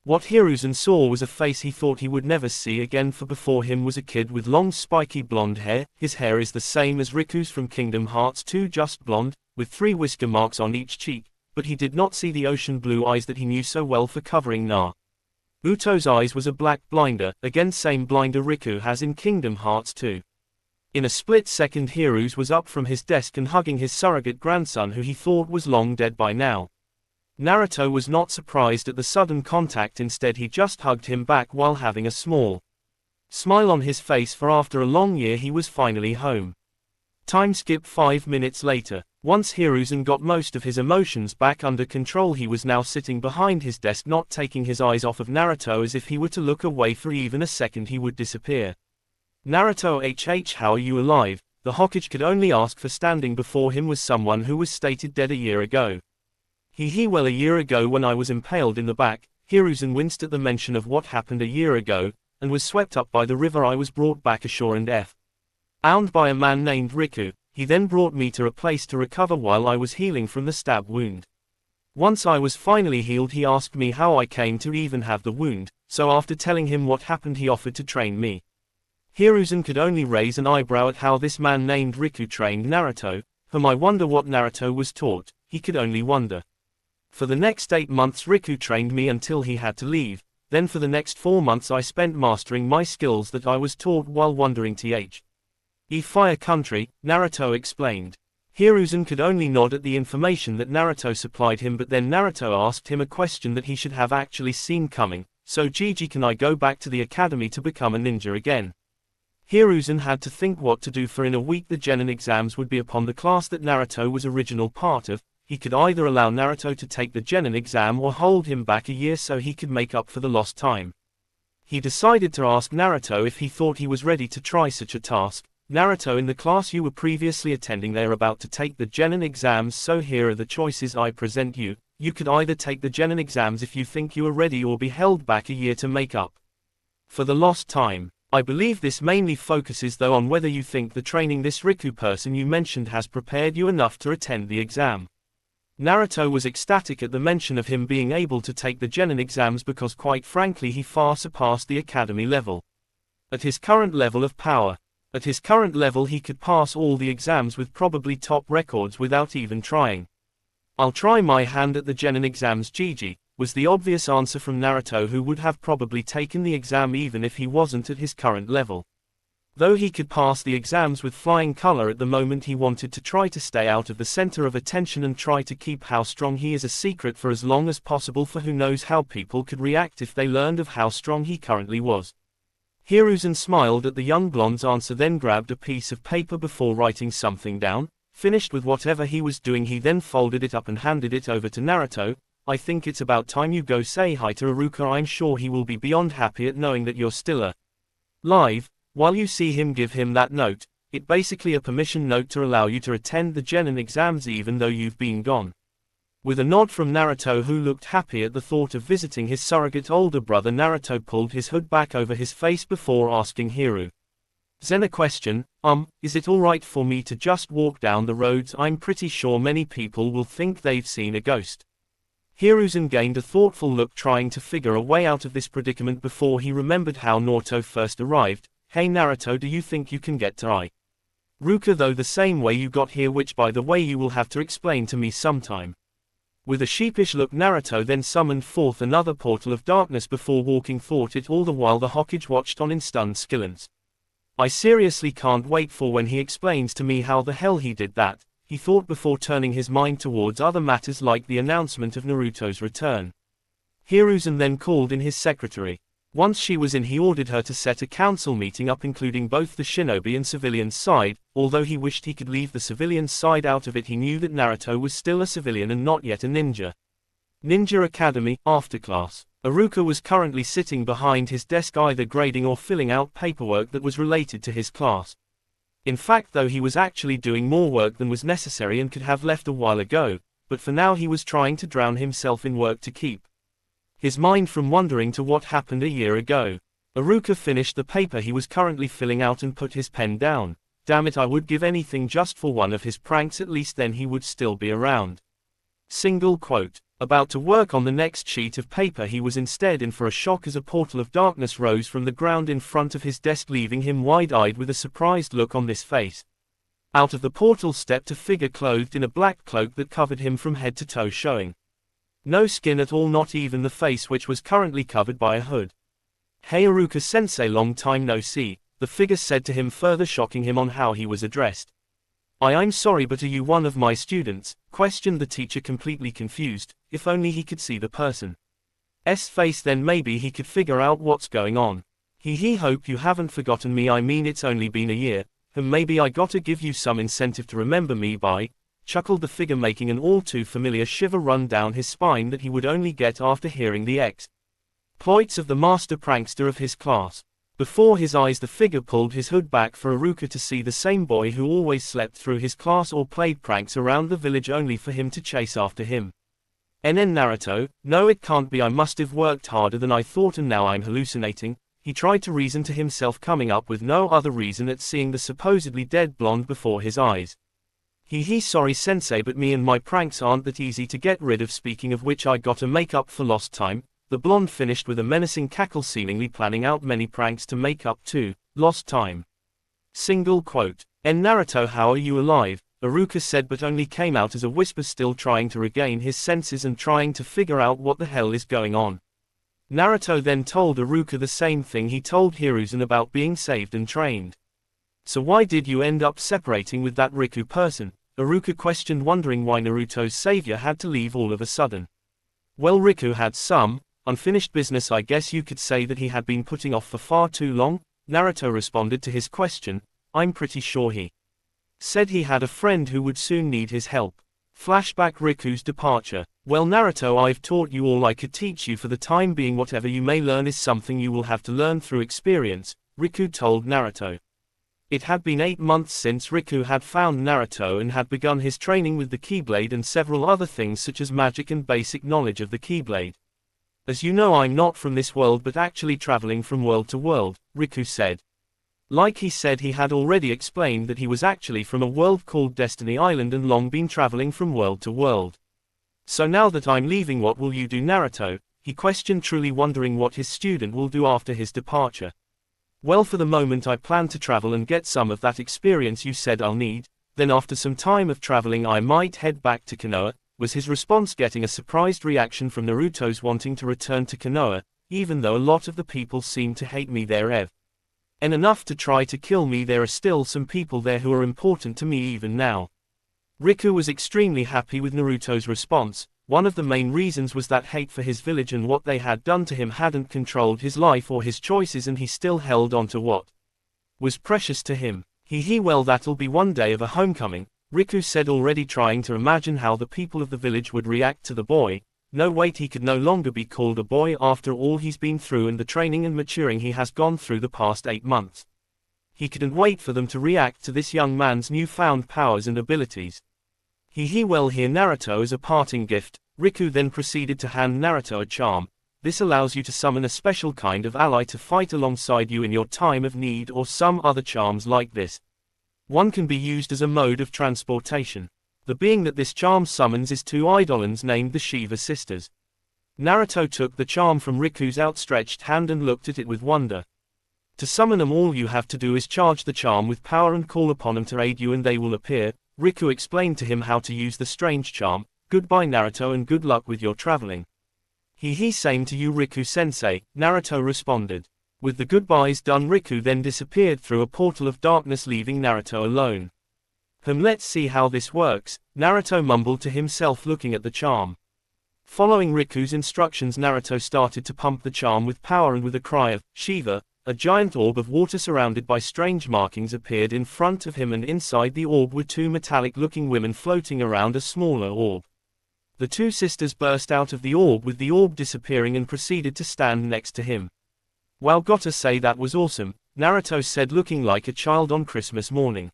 What Hiruzen saw was a face he thought he would never see again, for before him was a kid with long spiky blonde hair. His hair is the same as Riku's from Kingdom Hearts 2, just blonde, with 3 whisker marks on each cheek, but he did not see the ocean blue eyes that he knew so well for covering Naruto's eyes was a black blinder, again same blinder Riku has in Kingdom Hearts 2. In a split second Hiruzen was up from his desk and hugging his surrogate grandson, who he thought was long dead by now. Naruto was not surprised at the sudden contact, instead he just hugged him back while having a small smile on his face, for after a long year he was finally home. Time skip 5 minutes later. Once Hiruzen got most of his emotions back under control, he was now sitting behind his desk, not taking his eyes off of Naruto. As if he were to look away for even a second he would disappear. Naruto, how are you alive? The Hokage could only ask, for standing before him was someone who was stated dead a year ago. Well, a year ago when I was impaled in the back. Hiruzen winced at the mention of what happened a year ago, and was swept up by the river. I was brought back ashore and found by a man named Riku. He then brought me to a place to recover while I was healing from the stab wound. Once I was finally healed, he asked me how I came to even have the wound, so after telling him what happened he offered to train me. Hiruzen could only raise an eyebrow at how this man named Riku trained Naruto. I wonder what Naruto was taught. He could only wonder. For the next 8 months Riku trained me until he had to leave, then for the next 4 months I spent mastering my skills that I was taught while wandering Fire Country, Naruto explained. Hiruzen could only nod at the information that Naruto supplied him, but then Naruto asked him a question that he should have actually seen coming. So Gigi, can I go back to the academy to become a ninja again? Hiruzen had to think what to do, for in a week the Genin exams would be upon the class that Naruto was original part of. He could either allow Naruto to take the Genin exam or hold him back a year so he could make up for the lost time. He decided to ask Naruto if he thought he was ready to try such a task. Naruto, in the class you were previously attending they are about to take the Genin exams, so here are the choices I present you. You could either take the Genin exams if you think you are ready, or be held back a year to make up for the lost time. I believe this mainly focuses though on whether you think the training this Riku person you mentioned has prepared you enough to attend the exam. Naruto was ecstatic at the mention of him being able to take the Genin exams, because quite frankly he far surpassed the academy level. At his current level of power. At his current level he could pass all the exams with probably top records without even trying. I'll try my hand at the Genin exams, Gigi, was the obvious answer from Naruto, who would have probably taken the exam even if he wasn't at his current level. Though he could pass the exams with flying color, at the moment he wanted to try to stay out of the center of attention and try to keep how strong he is a secret for as long as possible, for who knows how people could react if they learned of how strong he currently was. Hiruzen smiled at the young blonde's answer, then grabbed a piece of paper before writing something down. Finished with whatever he was doing, he then folded it up and handed it over to Naruto. I think it's about time you go say hi to Iruka. I'm sure he will be beyond happy at knowing that you're still alive. While you see him, give him that note. It's basically a permission note to allow you to attend the Genin exams even though you've been gone. With a nod from Naruto, who looked happy at the thought of visiting his surrogate older brother, Naruto pulled his hood back over his face before asking Hiruzen a question. Is it alright for me to just walk down the roads? I'm pretty sure many people will think they've seen a ghost. Hiruzen gained a thoughtful look, trying to figure a way out of this predicament before he remembered how Naruto first arrived. Hey Naruto, do you think you can get to Iruka though the same way you got here, which by the way you will have to explain to me sometime? With a sheepish look, Naruto then summoned forth another portal of darkness before walking thought it, all the while the Hokage watched on in stunned silence. I seriously can't wait for when he explains to me how the hell he did that, he thought before turning his mind towards other matters like the announcement of Naruto's return. Hiruzen then called in his secretary. Once she was in, he ordered her to set a council meeting up including both the shinobi and civilian side. Although he wished he could leave the civilian side out of it, he knew that Naruto was still a civilian and not yet a ninja. Ninja Academy, after class. Iruka was currently sitting behind his desk either grading or filling out paperwork that was related to his class. In fact though he was actually doing more work than was necessary and could have left a while ago, but for now he was trying to drown himself in work to keep his mind from wandering to what happened a year ago. Iruka finished the paper he was currently filling out and put his pen down. Damn it, I would give anything just for one of his pranks, at least then he would still be around. Single quote. About to work on the next sheet of paper, he was instead in for a shock as a portal of darkness rose from the ground in front of his desk, leaving him wide-eyed with a surprised look on his face. Out of the portal stepped a figure clothed in a black cloak that covered him from head to toe, showing no skin at all, not even the face, which was currently covered by a hood. "Hey Iruka-sensei, long time no see," the figure said to him, further shocking him on how he was addressed. I'm sorry, but are you one of my students?" questioned the teacher, completely confused. If only he could see the person's face, then maybe he could figure out what's going on. Hope you haven't forgotten me. I mean, it's only been a year, and maybe I gotta give you some incentive to remember me by," chuckled the figure, making an all too familiar shiver run down his spine that he would only get after hearing the exploits of the master prankster of his class. Before his eyes, the figure pulled his hood back for Iruka to see the same boy who always slept through his class or played pranks around the village, only for him to chase after him. Naruto, no, it can't be. I must have worked harder than I thought and now I'm hallucinating, he tried to reason to himself, coming up with no other reason at seeing the supposedly dead blonde before his eyes. Sorry sensei, but me and my pranks aren't that easy to get rid of. Speaking of which, I gotta make up for lost time. The blonde finished with a menacing cackle, seemingly planning out many pranks to make up to lost time. Single quote. Naruto, how are you alive? Iruka said, but only came out as a whisper, still trying to regain his senses and trying to figure out what the hell is going on. Naruto then told Iruka the same thing he told Hiruzen about being saved and trained. "So why did you end up separating with that Riku person?" Iruka questioned, wondering why Naruto's savior had to leave all of a sudden. "Well, Riku had some unfinished business, I guess you could say, that he had been putting off for far too long," Naruto responded to his question. "I'm pretty sure he said he had a friend who would soon need his help." Flashback: Riku's departure. "Well Naruto, I've taught you all I could teach you for the time being. Whatever you may learn is something you will have to learn through experience," Riku told Naruto. It had been 8 months since Riku had found Naruto and had begun his training with the Keyblade and several other things such as magic and basic knowledge of the Keyblade. "As you know, I'm not from this world but actually traveling from world to world," Riku said. Like he said, he had already explained that he was actually from a world called Destiny Island and long been traveling from world to world. "So now that I'm leaving, what will you do, Naruto?" he questioned, truly wondering what his student will do after his departure. "Well, for the moment I plan to travel and get some of that experience you said I'll need, then after some time of traveling I might head back to Konoha," was his response, getting a surprised reaction from Naruto's wanting to return to Konoha, "even though a lot of the people seem to hate me there and enough to try to kill me, there are still some people there who are important to me even now." Riku was extremely happy with Naruto's response. One of the main reasons was that hate for his village and what they had done to him hadn't controlled his life or his choices, and he still held on to what was precious to him. Well, that'll be one day of a homecoming," Riku said, already trying to imagine how the people of the village would react to the boy. No, wait, he could no longer be called a boy after all he's been through and the training and maturing he has gone through the past 8 months. He couldn't wait for them to react to this young man's newfound powers and abilities. Well, here Naruto, as a parting gift, Riku then proceeded to hand Naruto a charm. "This allows you to summon a special kind of ally to fight alongside you in your time of need, or some other charms like this. One can be used as a mode of transportation. The being that this charm summons is 2 eidolons named the Shiva sisters." Naruto took the charm from Riku's outstretched hand and looked at it with wonder. "To summon them, all you have to do is charge the charm with power and call upon them to aid you and they will appear." Riku explained to him how to use the strange charm. "Goodbye Naruto, and good luck with your traveling." Same to you Riku-sensei," Naruto responded. With the goodbyes done, Riku then disappeared through a portal of darkness, leaving Naruto alone. Let's see how this works," Naruto mumbled to himself, looking at the charm. Following Riku's instructions, Naruto started to pump the charm with power, and with a cry of "Shiva," a giant orb of water surrounded by strange markings appeared in front of him, and inside the orb were 2 metallic-looking women floating around a smaller orb. The 2 sisters burst out of the orb, with the orb disappearing, and proceeded to stand next to him. "Wow, gotta say that was awesome," Naruto said, looking like a child on Christmas morning.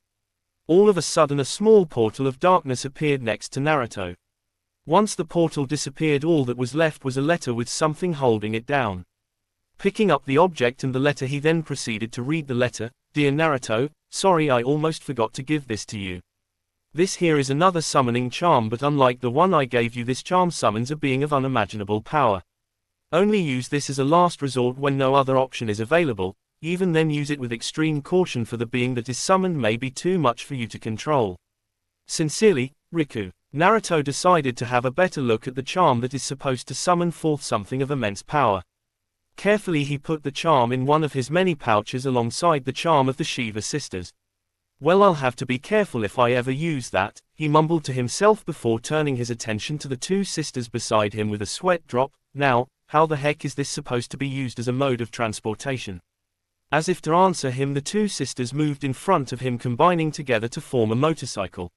All of a sudden a small portal of darkness appeared next to Naruto. Once the portal disappeared, all that was left was a letter with something holding it down. Picking up the object and the letter, he then proceeded to read the letter. Dear Naruto, sorry I almost forgot to give this to you. This here is another summoning charm, but unlike the one I gave you, this charm summons a being of unimaginable power. Only use this as a last resort when no other option is available, even then use it with extreme caution, for the being that is summoned may be too much for you to control. Sincerely, Riku. Naruto decided to have a better look at the charm that is supposed to summon forth something of immense power. Carefully he put the charm in one of his many pouches alongside the charm of the Shiva sisters. Well, I'll have to be careful if I ever use that, he mumbled to himself before turning his attention to the two sisters beside him with a sweat drop. Now, how the heck is this supposed to be used as a mode of transportation? As if to answer him, the two sisters moved in front of him, combining together to form a motorcycle.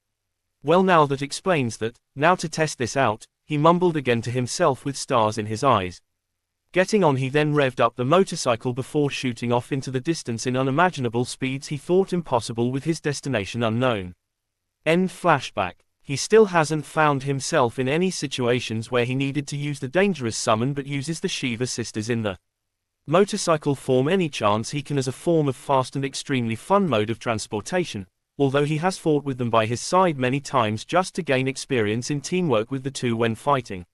Well, now that explains that. Now to test this out, he mumbled again to himself with stars in his eyes. Getting on, he then revved up the motorcycle before shooting off into the distance in unimaginable speeds he thought impossible with his destination unknown. End flashback. He still hasn't found himself in any situations where he needed to use the dangerous summon, but uses the Shiva sisters in the motorcycle form any chance he can as a form of fast and extremely fun mode of transportation, although he has fought with them by his side many times just to gain experience in teamwork with the two when fighting.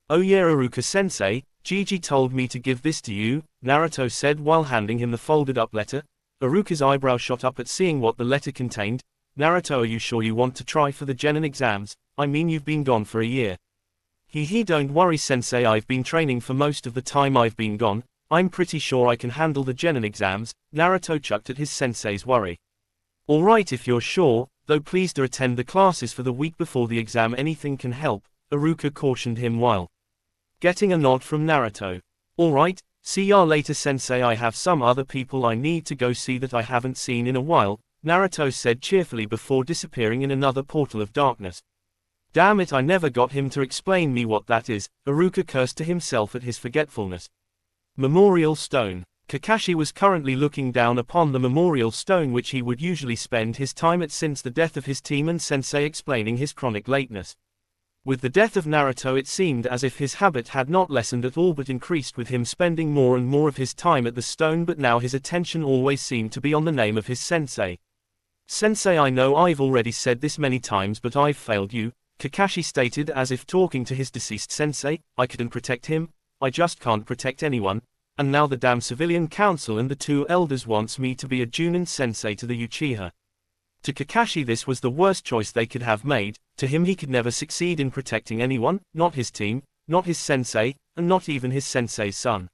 Oh yeah, Iruka-sensei, Gigi told me to give this to you, Naruto said while handing him the folded up letter. Iruka's eyebrow shot up at seeing what the letter contained. Naruto, are you sure you want to try for the Genin exams? I mean, you've been gone for a year. Don't worry sensei, I've been training for most of the time I've been gone. I'm pretty sure I can handle the Genin exams, Naruto chucked at his sensei's worry. Alright if you're sure, though please do attend the classes for the week before the exam, anything can help, Iruka cautioned him while getting a nod from Naruto. Alright, see ya later sensei, I have some other people I need to go see that I haven't seen in a while, Naruto said cheerfully before disappearing in another portal of darkness. Damn it, I never got him to explain me what that is, Iruka cursed to himself at his forgetfulness. Memorial Stone. Kakashi was currently looking down upon the memorial stone which he would usually spend his time at since the death of his team and sensei explaining his chronic lateness. With the death of Naruto, it seemed as if his habit had not lessened at all but increased, with him spending more and more of his time at the stone, but now his attention always seemed to be on the name of his sensei. Sensei, I know I've already said this many times, but I've failed you, Kakashi stated as if talking to his deceased sensei. I couldn't protect him, I just can't protect anyone, and now the damn civilian council and the two elders wants me to be a Junin sensei to the Uchiha. To Kakashi this was the worst choice they could have made. To him, he could never succeed in protecting anyone, not his team, not his sensei, and not even his sensei's son.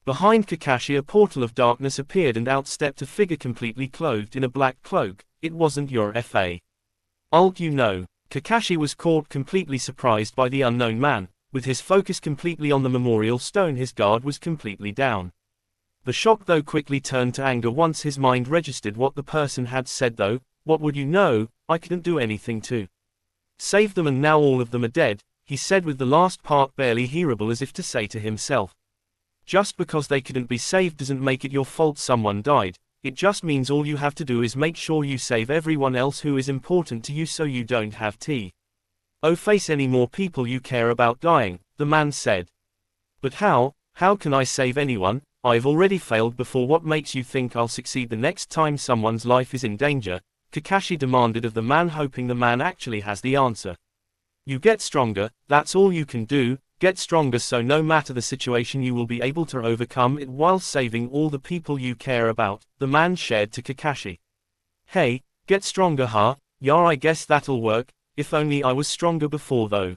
Behind Kakashi a portal of darkness appeared and out stepped a figure completely clothed in a black cloak. It wasn't your F.A. Alt, you know. Kakashi was caught completely surprised by the unknown man. With his focus completely on the memorial stone, his guard was completely down. The shock though quickly turned to anger once his mind registered what the person had said though. What would you know, I couldn't do anything to save them and now all of them are dead, he said with the last part barely hearable as if to say to himself. Just because they couldn't be saved doesn't make it your fault someone died, it just means all you have to do is make sure you save everyone else who is important to you so you don't have to face any more people you care about dying, the man said. But how can I save anyone? I've already failed before, what makes you think I'll succeed the next time someone's life is in danger? Kakashi demanded of the man, hoping the man actually has the answer. You get stronger, that's all you can do, get stronger so no matter the situation you will be able to overcome it while saving all the people you care about, the man shared to Kakashi. Hey, get stronger huh? Yeah, I guess that'll work, if only I was stronger before though.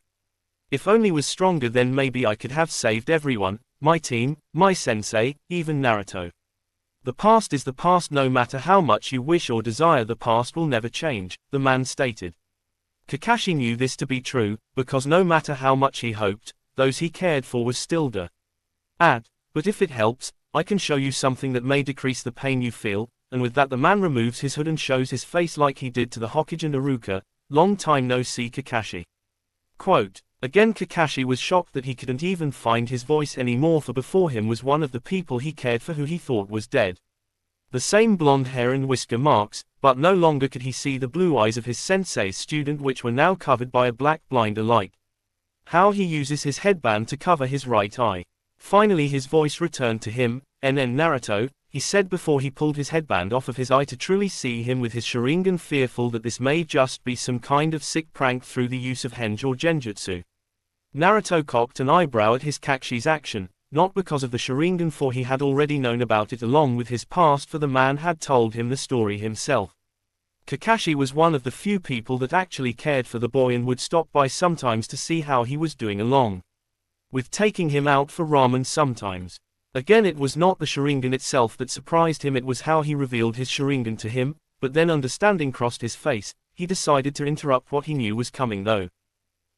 If only was stronger then maybe I could have saved everyone, my team, my sensei, even Naruto. The past is the past, no matter how much you wish or desire the past will never change, the man stated. Kakashi knew this to be true, because no matter how much he hoped, those he cared for was still dead. But if it helps, I can show you something that may decrease the pain you feel, and with that the man removes his hood and shows his face like he did to the Hokage and Iruka. Long time no see Kakashi. Quote. Again Kakashi was shocked that he couldn't even find his voice anymore, for before him was one of the people he cared for who he thought was dead. The same blonde hair and whisker marks, but no longer could he see the blue eyes of his sensei's student, which were now covered by a black blind alike. How he uses his headband to cover his right eye. Finally his voice returned to him. Naruto, he said before he pulled his headband off of his eye to truly see him with his Sharingan, fearful that this may just be some kind of sick prank through the use of Henj or Genjutsu. Naruto cocked an eyebrow at his Kakashi's action, not because of the Sharingan, for he had already known about it along with his past, for the man had told him the story himself. Kakashi was one of the few people that actually cared for the boy and would stop by sometimes to see how he was doing, along with taking him out for ramen sometimes. Again, it was not the Sharingan itself that surprised him, it was how he revealed his Sharingan to him, but then understanding crossed his face. He decided to interrupt what he knew was coming though.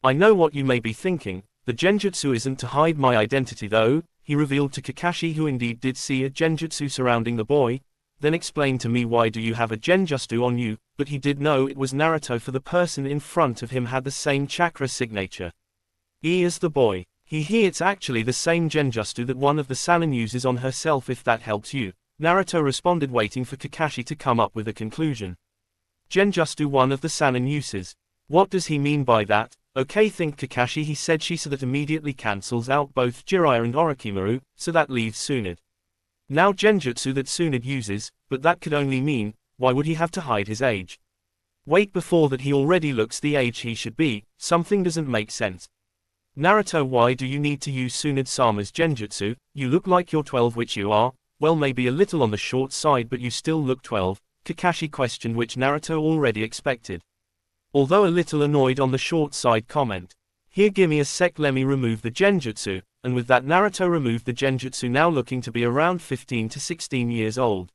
I know what you may be thinking, the Genjutsu isn't to hide my identity though, he revealed to Kakashi, who indeed did see a Genjutsu surrounding the boy. Then explain to me, why do you have a Genjutsu on you? But he did know it was Naruto, for the person in front of him had the same chakra signature. As the boy. It's actually the same Genjutsu that one of the Sannin uses on herself, if that helps you, Naruto responded, waiting for Kakashi to come up with a conclusion. Genjutsu, one of the Sannin uses. What does he mean by that? Okay, think Kakashi, he said. So that immediately cancels out both Jiraiya and Orochimaru, so that leaves Tsunade. Now Genjutsu that Tsunade uses, but that could only mean, why would he have to hide his age? Wait, before that he already looks the age he should be, something doesn't make sense. Naruto, why do you need to use Tsunade-sama's Genjutsu? You look like you're 12, which you are, well maybe a little on the short side, but you still look 12, Kakashi questioned, which Naruto already expected. Although a little annoyed on the short side comment. Here, gimme a sec, let me remove the Genjutsu, and with that Naruto removed the Genjutsu, now looking to be around 15 to 16 years old.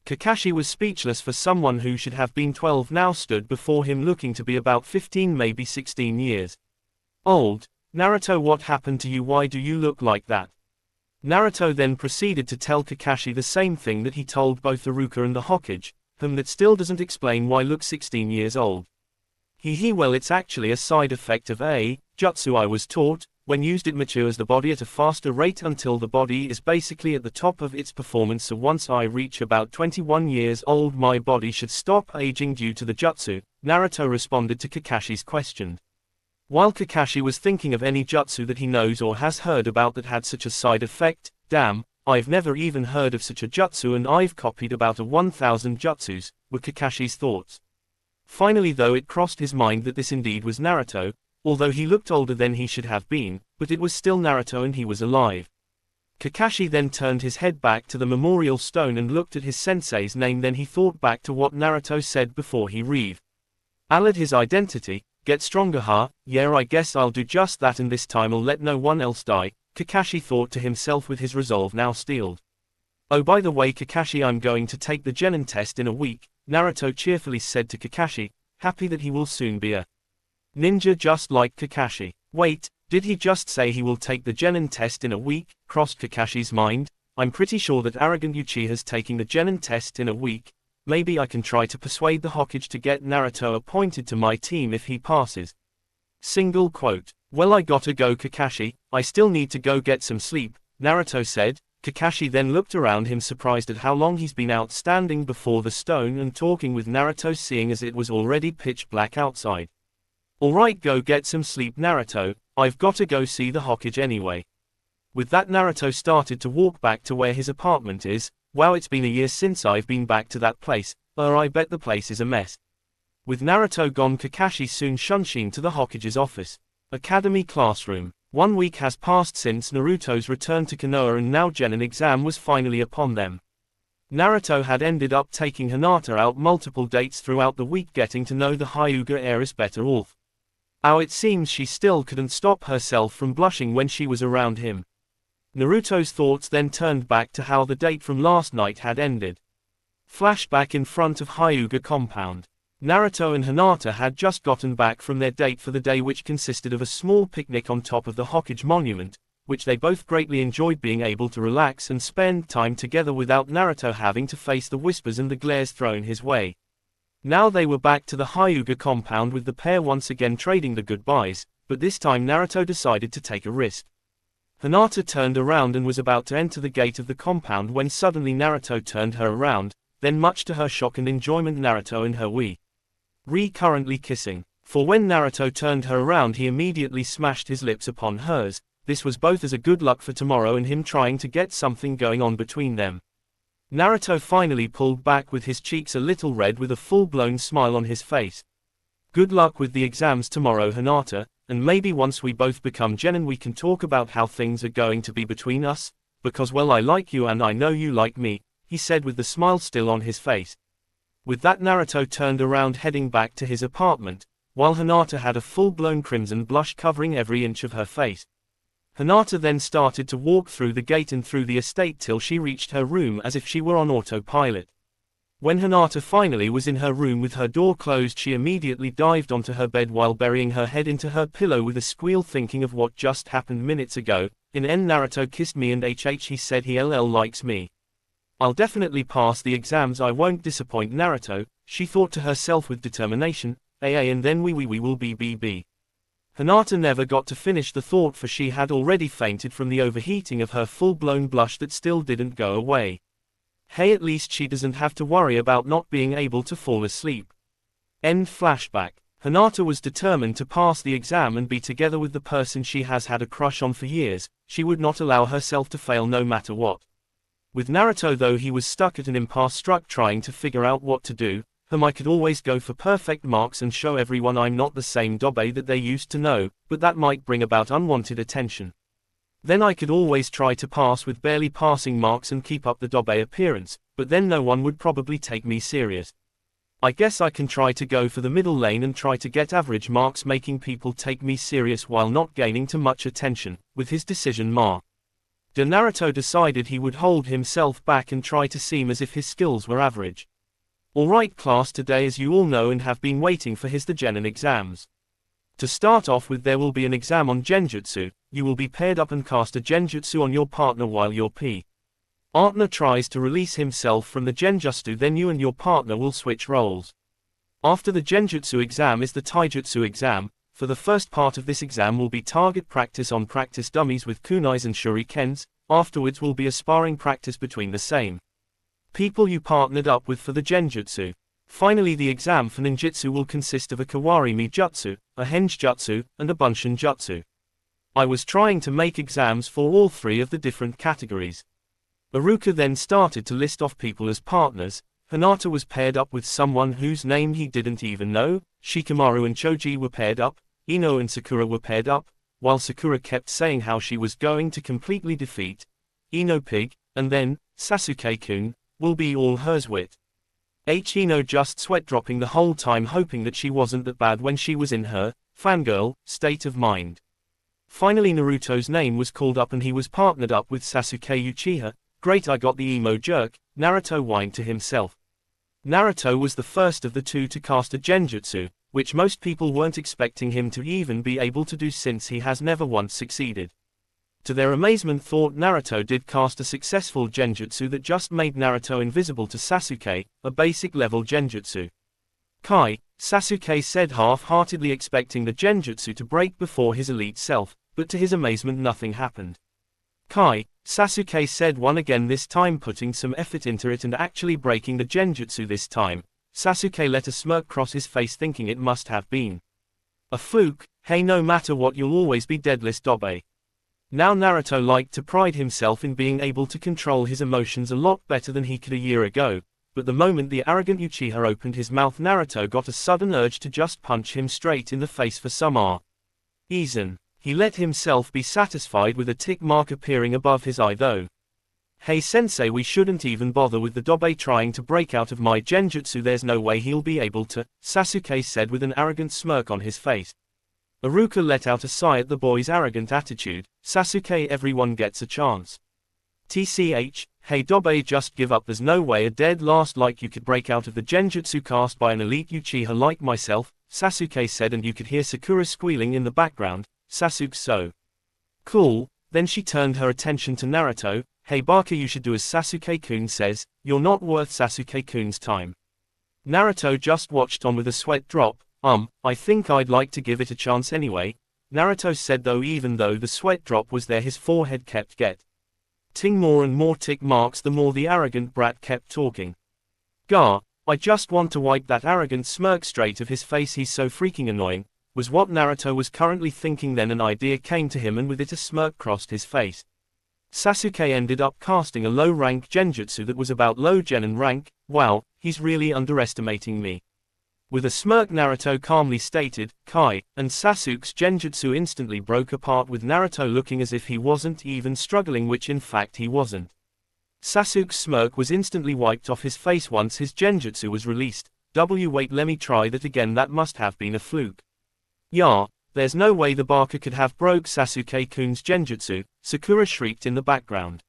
Kakashi was speechless, for someone who should have been 12 now stood before him looking to be about 15, maybe 16 years old. Naruto, what happened to you? Why do you look like that? Naruto then proceeded to tell Kakashi the same thing that he told both the Ruka and the Hokage, whom that still doesn't explain why look 16 years old. Well, it's actually a side effect of a jutsu I was taught. When used, it matures the body at a faster rate until the body is basically at the top of its performance, so once I reach about 21 years old my body should stop aging due to the jutsu, Naruto responded to Kakashi's question. While Kakashi was thinking of any jutsu that he knows or has heard about that had such a side effect. Damn, I've never even heard of such a jutsu, and I've copied about 1,000 jutsus, were Kakashi's thoughts. Finally though, it crossed his mind that this indeed was Naruto, although he looked older than he should have been, but it was still Naruto and he was alive. Kakashi then turned his head back to the memorial stone and looked at his sensei's name, then he thought back to what Naruto said before he revealed his identity. Get stronger, huh? Yeah, I guess I'll do just that, and this time I'll let no one else die, Kakashi thought to himself, with his resolve now steeled. Oh, by the way Kakashi, I'm going to take the Genin test in a week, Naruto cheerfully said to Kakashi, happy that he will soon be a ninja just like Kakashi. Wait, did he just say he will take the Genin test in a week? Crossed Kakashi's mind. I'm pretty sure that arrogant Uchiha's taking the Genin test in a week. Maybe I can try to persuade the Hokage to get Naruto appointed to my team if he passes. Single quote. Well, I gotta go Kakashi, I still need to go get some sleep, Naruto said. Kakashi then looked around him, surprised at how long he's been out standing before the stone and talking with Naruto, seeing as it was already pitch black outside. Alright, go get some sleep Naruto, I've gotta go see the Hokage anyway. With that Naruto started to walk back to where his apartment is. Wow, it's been a year since I've been back to that place, I bet the place is a mess. With Naruto gone, Kakashi soon shunshin to the Hokage's office. Academy classroom. 1 week has passed since Naruto's return to Konoha, and now Genin exam was finally upon them. Naruto had ended up taking Hinata out multiple dates throughout the week, getting to know the Hyuga heiress better. It seems she still couldn't stop herself from blushing when she was around him. Naruto's thoughts then turned back to how the date from last night had ended. Flashback in front of Hyuga compound. Naruto and Hinata had just gotten back from their date for the day, which consisted of a small picnic on top of the Hokage monument, which they both greatly enjoyed, being able to relax and spend time together without Naruto having to face the whispers and the glares thrown his way. Now they were back to the Hyuga compound, with the pair once again trading the goodbyes, but this time Naruto decided to take a risk. Hinata turned around and was about to enter the gate of the compound when suddenly Naruto turned her around, then much to her shock and enjoyment Naruto and her were currently kissing. For when Naruto turned her around he immediately smashed his lips upon hers, this was both as a good luck for tomorrow and him trying to get something going on between them. Naruto finally pulled back with his cheeks a little red with a full-blown smile on his face. Good luck with the exams tomorrow, Hinata, and maybe once we both become genin we can talk about how things are going to be between us, because well I like you and I know you like me, he said with the smile still on his face. With that Naruto turned around heading back to his apartment, while Hinata had a full-blown crimson blush covering every inch of her face. Hinata then started to walk through the gate and through the estate till she reached her room as if she were on autopilot. When Hinata finally was in her room with her door closed, she immediately dived onto her bed while burying her head into her pillow with a squeal, thinking of what just happened minutes ago. In N, Naruto kissed me and he said he likes me. I'll definitely pass the exams, I won't disappoint Naruto, she thought to herself with determination, and then we will be BB. Hinata never got to finish the thought, for she had already fainted from the overheating of her full-blown blush that still didn't go away. Hey, at least she doesn't have to worry about not being able to fall asleep. End flashback. Hinata was determined to pass the exam and be together with the person she has had a crush on for years. She would not allow herself to fail no matter what. With Naruto though, he was stuck at an impasse, struck trying to figure out what to do. I could always go for perfect marks and show everyone I'm not the same Dobe that they used to know, but that might bring about unwanted attention. Then I could always try to pass with barely passing marks and keep up the Dobe appearance, but then no one would probably take me serious. I guess I can try to go for the middle lane and try to get average marks, making people take me serious while not gaining too much attention. With his decision Naruto decided he would hold himself back and try to seem as if his skills were average. Alright class, today as you all know and have been waiting for the genin exams. To start off with, there will be an exam on genjutsu. You will be paired up and cast a genjutsu on your partner while your partner tries to release himself from the genjutsu, then you and your partner will switch roles. After the genjutsu exam is the taijutsu exam. For the first part of this exam will be target practice on practice dummies with kunais and shurikens. Afterwards will be a sparring practice between the same people you partnered up with for the genjutsu. Finally, the exam for ninjutsu will consist of a kawarimi jutsu, a henjutsu, and a bunshin jutsu. I was trying to make exams for all three of the different categories. Iruka then started to list off people as partners. Hinata was paired up with someone whose name he didn't even know. Shikamaru and Choji were paired up. Ino and Sakura were paired up, while Sakura kept saying how she was going to completely defeat Ino Pig, and then Sasuke-kun will be all hers wit. Ino just sweat dropping the whole time, hoping that she wasn't that bad when she was in her fangirl state of mind. Finally, Naruto's name was called up and he was partnered up with Sasuke Uchiha. Great, I got the emo jerk, Naruto whined to himself. Naruto was the first of the two to cast a genjutsu, which most people weren't expecting him to even be able to do since he has never once succeeded. To their amazement, thought Naruto did cast a successful genjutsu that just made Naruto invisible to Sasuke, a basic level genjutsu. Kai, Sasuke said half-heartedly, expecting the genjutsu to break before his elite self, but to his amazement nothing happened. Kai, Sasuke said one again, this time putting some effort into it and actually breaking the genjutsu this time. Sasuke let a smirk cross his face, thinking it must have been a fluke. Hey, no matter what, you'll always be deadless Dobe. Now Naruto liked to pride himself in being able to control his emotions a lot better than he could a year ago, but the moment the arrogant Uchiha opened his mouth, Naruto got a sudden urge to just punch him straight in the face for some reason. He let himself be satisfied with a tick mark appearing above his eye though. Hey sensei, we shouldn't even bother with the Dobe trying to break out of my genjutsu, there's no way he'll be able to, Sasuke said with an arrogant smirk on his face. Iruka let out a sigh at the boy's arrogant attitude. Sasuke, everyone gets a chance. TCH, hey Dobe, just give up, there's no way a dead last like you could break out of the genjutsu cast by an elite Uchiha like myself, Sasuke said, and you could hear Sakura squealing in the background. Sasuke, so cool. Then she turned her attention to Naruto. Hey Baka, you should do as Sasuke-kun says, you're not worth Sasuke-kun's time. Naruto just watched on with a sweat drop. I think I'd like to give it a chance anyway, Naruto said, though even though the sweat drop was there, his forehead kept getting more and more tick marks the more the arrogant brat kept talking. Gah, I just want to wipe that arrogant smirk straight of his face, he's so freaking annoying. Was what Naruto was currently thinking. Then an idea came to him, and with it a smirk crossed his face. Sasuke ended up casting a low-rank genjutsu that was about low genin rank. Wow, he's really underestimating me. With a smirk Naruto calmly stated, Kai, and Sasuke's genjutsu instantly broke apart, with Naruto looking as if he wasn't even struggling, which in fact he wasn't. Sasuke's smirk was instantly wiped off his face once his genjutsu was released. Wait, let me try that again, that must have been a fluke. Yeah, there's no way the Baka could have broke Sasuke-kun's genjutsu, Sakura shrieked in the background.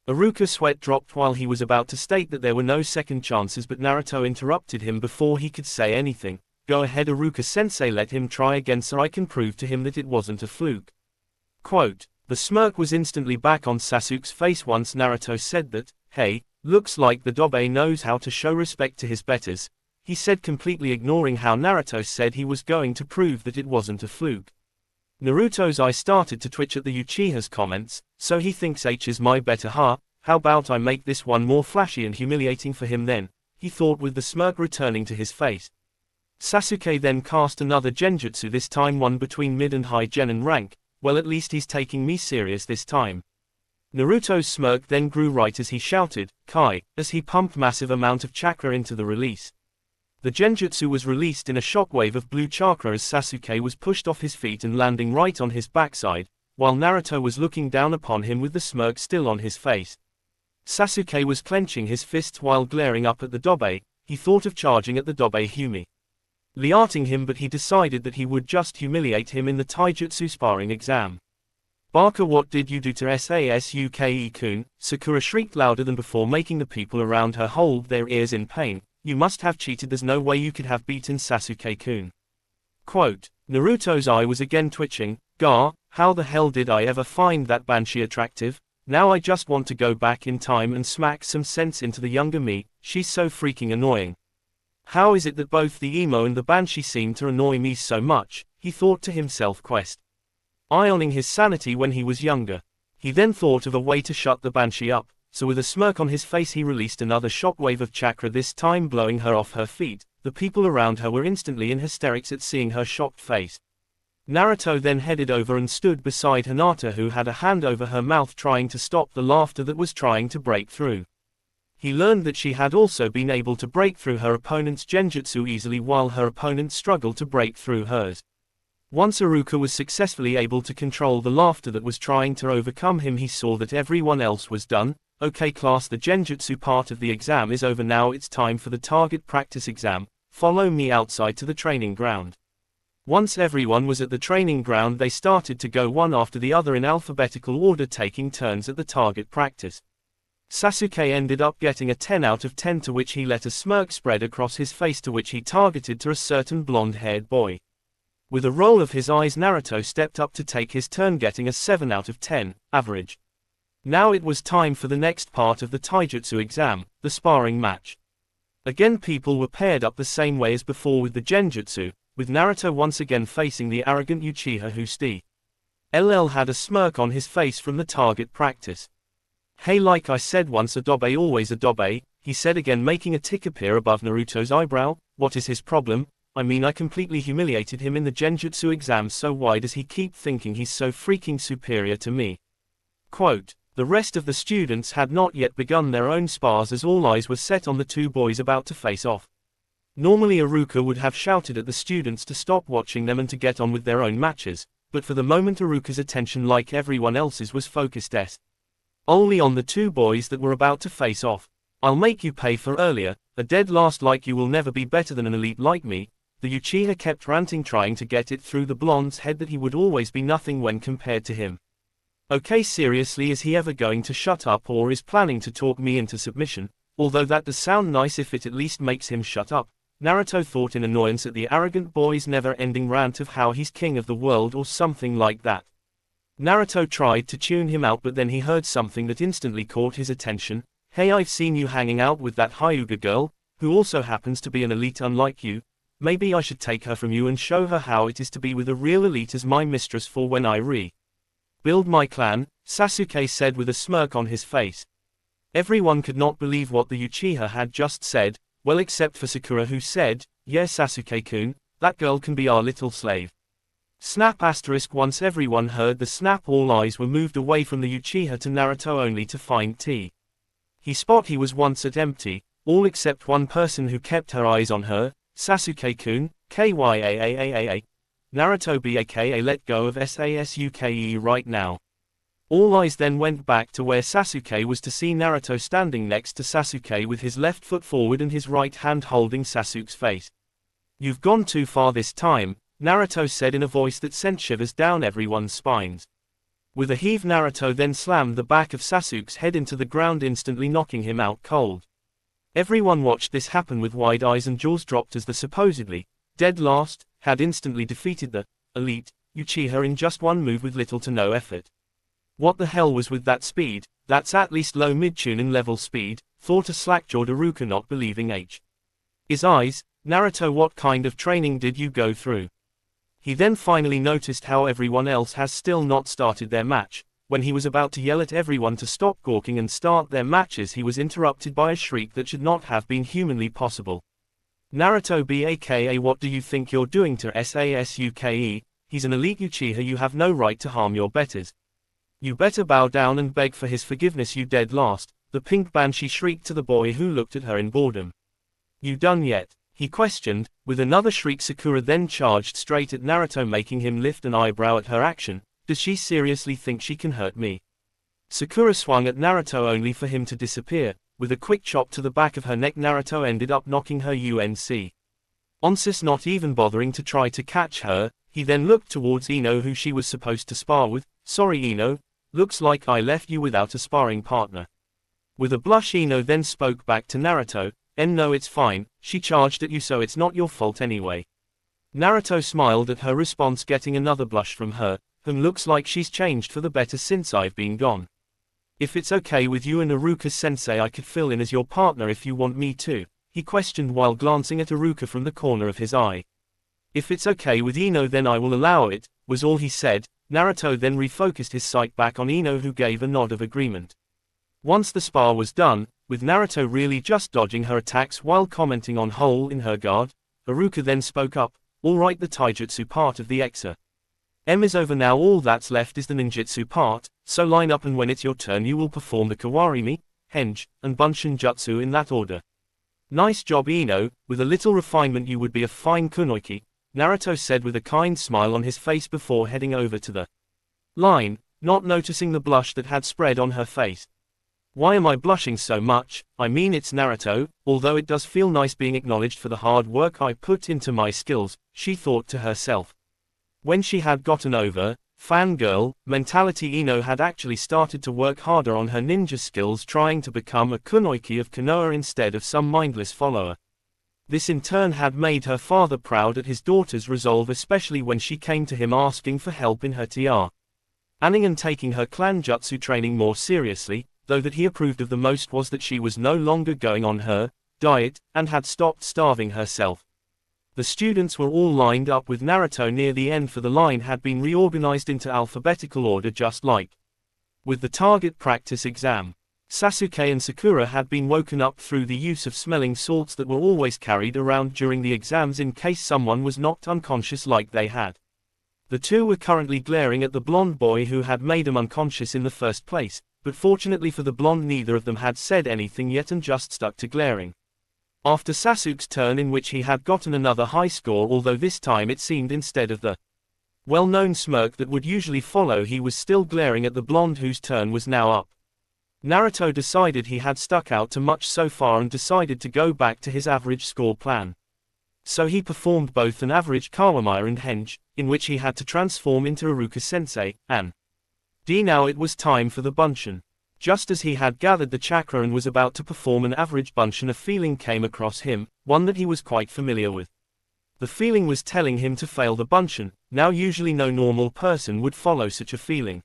Iruka sweat dropped while he was about to state that there were no second chances, but Naruto interrupted him before he could say anything. Go ahead Iruka-sensei, let him try again so I can prove to him that it wasn't a fluke. Quote, the smirk was instantly back on Sasuke's face once Naruto said that, hey, looks like the Dobe knows how to show respect to his betters, he said, completely ignoring how Naruto said he was going to prove that it wasn't a fluke. Naruto's eye started to twitch at the Uchiha's comments, so he thinks H is my better, huh? How about I make this one more flashy and humiliating for him then, he thought, with the smirk returning to his face. Sasuke then cast another genjutsu, this time one between mid and high genin rank. Well, at least he's taking me serious this time. Naruto's smirk then grew right as he shouted, Kai, as he pumped massive amount of chakra into the release. The genjutsu was released in a shockwave of blue chakra as Sasuke was pushed off his feet and landing right on his backside, while Naruto was looking down upon him with the smirk still on his face. Sasuke was clenching his fists while glaring up at the Dobe. He thought of charging at the Dobe humiliating him, but he decided that he would just humiliate him in the taijutsu sparring exam. Baka, what did you do to Sasuke-kun? Sakura shrieked louder than before, making the people around her hold their ears in pain. You must have cheated, there's no way you could have beaten Sasuke-kun. Quote, Naruto's eye was again twitching. Gah, how the hell did I ever find that Banshee attractive? Now I just want to go back in time and smack some sense into the younger me, she's so freaking annoying. How is it that both the emo and the Banshee seem to annoy me so much, he thought to himself, questioning his sanity when he was younger. He then thought of a way to shut the Banshee up. So with a smirk on his face he released another shockwave of chakra, this time blowing her off her feet. The people around her were instantly in hysterics at seeing her shocked face. Naruto then headed over and stood beside Hinata, who had a hand over her mouth trying to stop the laughter that was trying to break through. He learned that she had also been able to break through her opponent's genjutsu easily while her opponent struggled to break through hers. Once Iruka was successfully able to control the laughter that was trying to overcome him, he saw that everyone else was done. Okay class, the genjutsu part of the exam is over now, it's time for the target practice exam. Follow me outside to the training ground. Once everyone was at the training ground, they started to go one after the other in alphabetical order, taking turns at the target practice. Sasuke ended up getting a 10 out of 10, to which he let a smirk spread across his face, to which he targeted to a certain blonde-haired boy. With a roll of his eyes, Naruto stepped up to take his turn, getting a 7 out of 10, average. Now it was time for the next part of the taijutsu exam, the sparring match. Again people were paired up the same way as before with the genjutsu, with Naruto once again facing the arrogant Uchiha who still had a smirk on his face from the target practice. Hey, like I said once, a Dobe always a Dobe, he said again, making a tick appear above Naruto's eyebrow. What is his problem? I mean, I completely humiliated him in the genjutsu exam, so why does he keep thinking he's so freaking superior to me? Quote, the rest of the students had not yet begun their own spars as all eyes were set on the two boys about to face off. Normally Iruka would have shouted at the students to stop watching them and to get on with their own matches, but for the moment Iruka's attention, like everyone else's, was focused only on the two boys that were about to face off. I'll make you pay for earlier, a dead last, like you will never be better than an elite like me. The Uchiha kept ranting, trying to get it through the blonde's head that he would always be nothing when compared to him. Okay, seriously, is he ever going to shut up, or is planning to talk me into submission? Although that does sound nice if it at least makes him shut up, Naruto thought in annoyance at the arrogant boy's never-ending rant of how he's king of the world or something like that. Naruto tried to tune him out, but then he heard something that instantly caught his attention. Hey, I've seen you hanging out with that Hyuga girl, who also happens to be an elite unlike you. Maybe I should take her from you and show her how it is to be with a real elite as my mistress for when I build my clan, Sasuke said with a smirk on his face. Everyone could not believe what the Uchiha had just said, well except for Sakura, who said, yeah Sasuke-kun, that girl can be our little slave. Snap asterisk once everyone heard the snap all eyes were moved away from the Uchiha to Naruto only to find he was once at empty, all except one person who kept her eyes on her, Sasuke-kun, Kyaaa. Naruto baka let go of Sasuke right now. All eyes then went back to where Sasuke was to see Naruto standing next to Sasuke with his left foot forward and his right hand holding Sasuke's face. "You've gone too far this time," Naruto said in a voice that sent shivers down everyone's spines. With a heave, Naruto then slammed the back of Sasuke's head into the ground, instantly knocking him out cold. Everyone watched this happen with wide eyes and jaws dropped as the supposedly dead last had instantly defeated the elite Uchiha in just one move with little to no effort. What the hell was with that speed? That's at least low mid-chunin level speed, thought a slack-jawed Iruka, not believing his eyes. Naruto, what kind of training did you go through? He then finally noticed how everyone else has still not started their match. When he was about to yell at everyone to stop gawking and start their matches, he was interrupted by a shriek that should not have been humanly possible. "Naruto baka, what do you think you're doing to Sasuke? He's an elite Uchiha, you have no right to harm your betters. You better bow down and beg for his forgiveness, you dead last," the pink banshee shrieked to the boy who looked at her in boredom. "You done yet?" he questioned. With another shriek, Sakura then charged straight at Naruto, making him lift an eyebrow at her action. "Does she seriously think she can hurt me?" Sakura swung at Naruto only for him to disappear. With a quick chop to the back of her neck, Naruto ended up knocking her unconscious, not even bothering to try to catch her. He then looked towards Ino, who she was supposed to spar with. "Sorry Ino, looks like I left you without a sparring partner." With a blush, Ino then spoke back to Naruto. "No, it's fine, she charged at you, so it's not your fault anyway." Naruto smiled at her response, getting another blush from her. "Looks like she's changed for the better since I've been gone. If it's okay with you and Iruka-sensei, I could fill in as your partner if you want me to," he questioned while glancing at Iruka from the corner of his eye. "If it's okay with Ino, then I will allow it," was all he said. Naruto then refocused his sight back on Ino, who gave a nod of agreement. Once the spar was done, with Naruto really just dodging her attacks while commenting on hole in her guard, Iruka then spoke up. "All right, the taijutsu part of the Exa is over now, all that's left is the ninjutsu part, so line up and when it's your turn you will perform the kawarimi, henge, and bunshin jutsu in that order." "Nice job Ino, with a little refinement you would be a fine kunoichi," Naruto said with a kind smile on his face before heading over to the line, not noticing the blush that had spread on her face. "Why am I blushing so much? I mean, it's Naruto, although it does feel nice being acknowledged for the hard work I put into my skills," she thought to herself. When she had gotten over fangirl mentality, Ino had actually started to work harder on her ninja skills, trying to become a kunoichi of Konoha instead of some mindless follower. This in turn had made her father proud at his daughter's resolve, especially when she came to him asking for help in her Aning and taking her clan jutsu training more seriously, though that he approved of the most was that she was no longer going on her diet, and had stopped starving herself. The students were all lined up with Naruto near the end, for the line had been reorganized into alphabetical order just like with the target practice exam. Sasuke and Sakura had been woken up through the use of smelling salts that were always carried around during the exams in case someone was knocked unconscious like they had. The two were currently glaring at the blonde boy who had made them unconscious in the first place, but fortunately for the blonde, neither of them had said anything yet and just stuck to glaring. After Sasuke's turn, in which he had gotten another high score, although this time it seemed instead of the well-known smirk that would usually follow, he was still glaring at the blonde whose turn was now up. Naruto decided he had stuck out too much so far and decided to go back to his average score plan. So he performed both an average Kawamaya and henge, in which he had to transform into Iruka-sensei, and now it was time for the bunshin. Just as he had gathered the chakra and was about to perform an average bunshin, a feeling came across him, one that he was quite familiar with. The feeling was telling him to fail the bunshin. Now usually no normal person would follow such a feeling.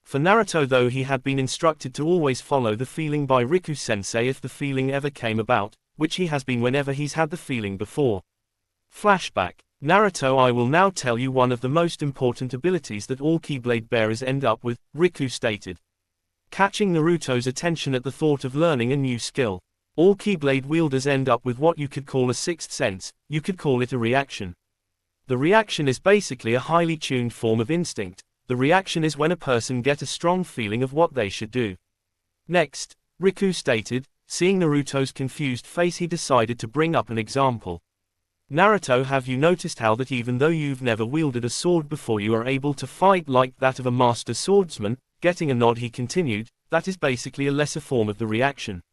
For Naruto, though, he had been instructed to always follow the feeling by Riku-sensei if the feeling ever came about, which he has been whenever he's had the feeling before. Flashback. "Naruto, I will now tell you one of the most important abilities that all Keyblade bearers end up with," Riku stated, catching Naruto's attention at the thought of learning a new skill. "All Keyblade wielders end up with what you could call a sixth sense, you could call it a reaction. The reaction is basically a highly tuned form of instinct. The reaction is when a person gets a strong feeling of what they should do. Next, Riku stated, seeing Naruto's confused face, he decided to bring up an example. Naruto, have you noticed how that even though you've never wielded a sword before, you are able to fight like that of a master swordsman? Getting a nod, he continued, that is basically a lesser form of the reaction.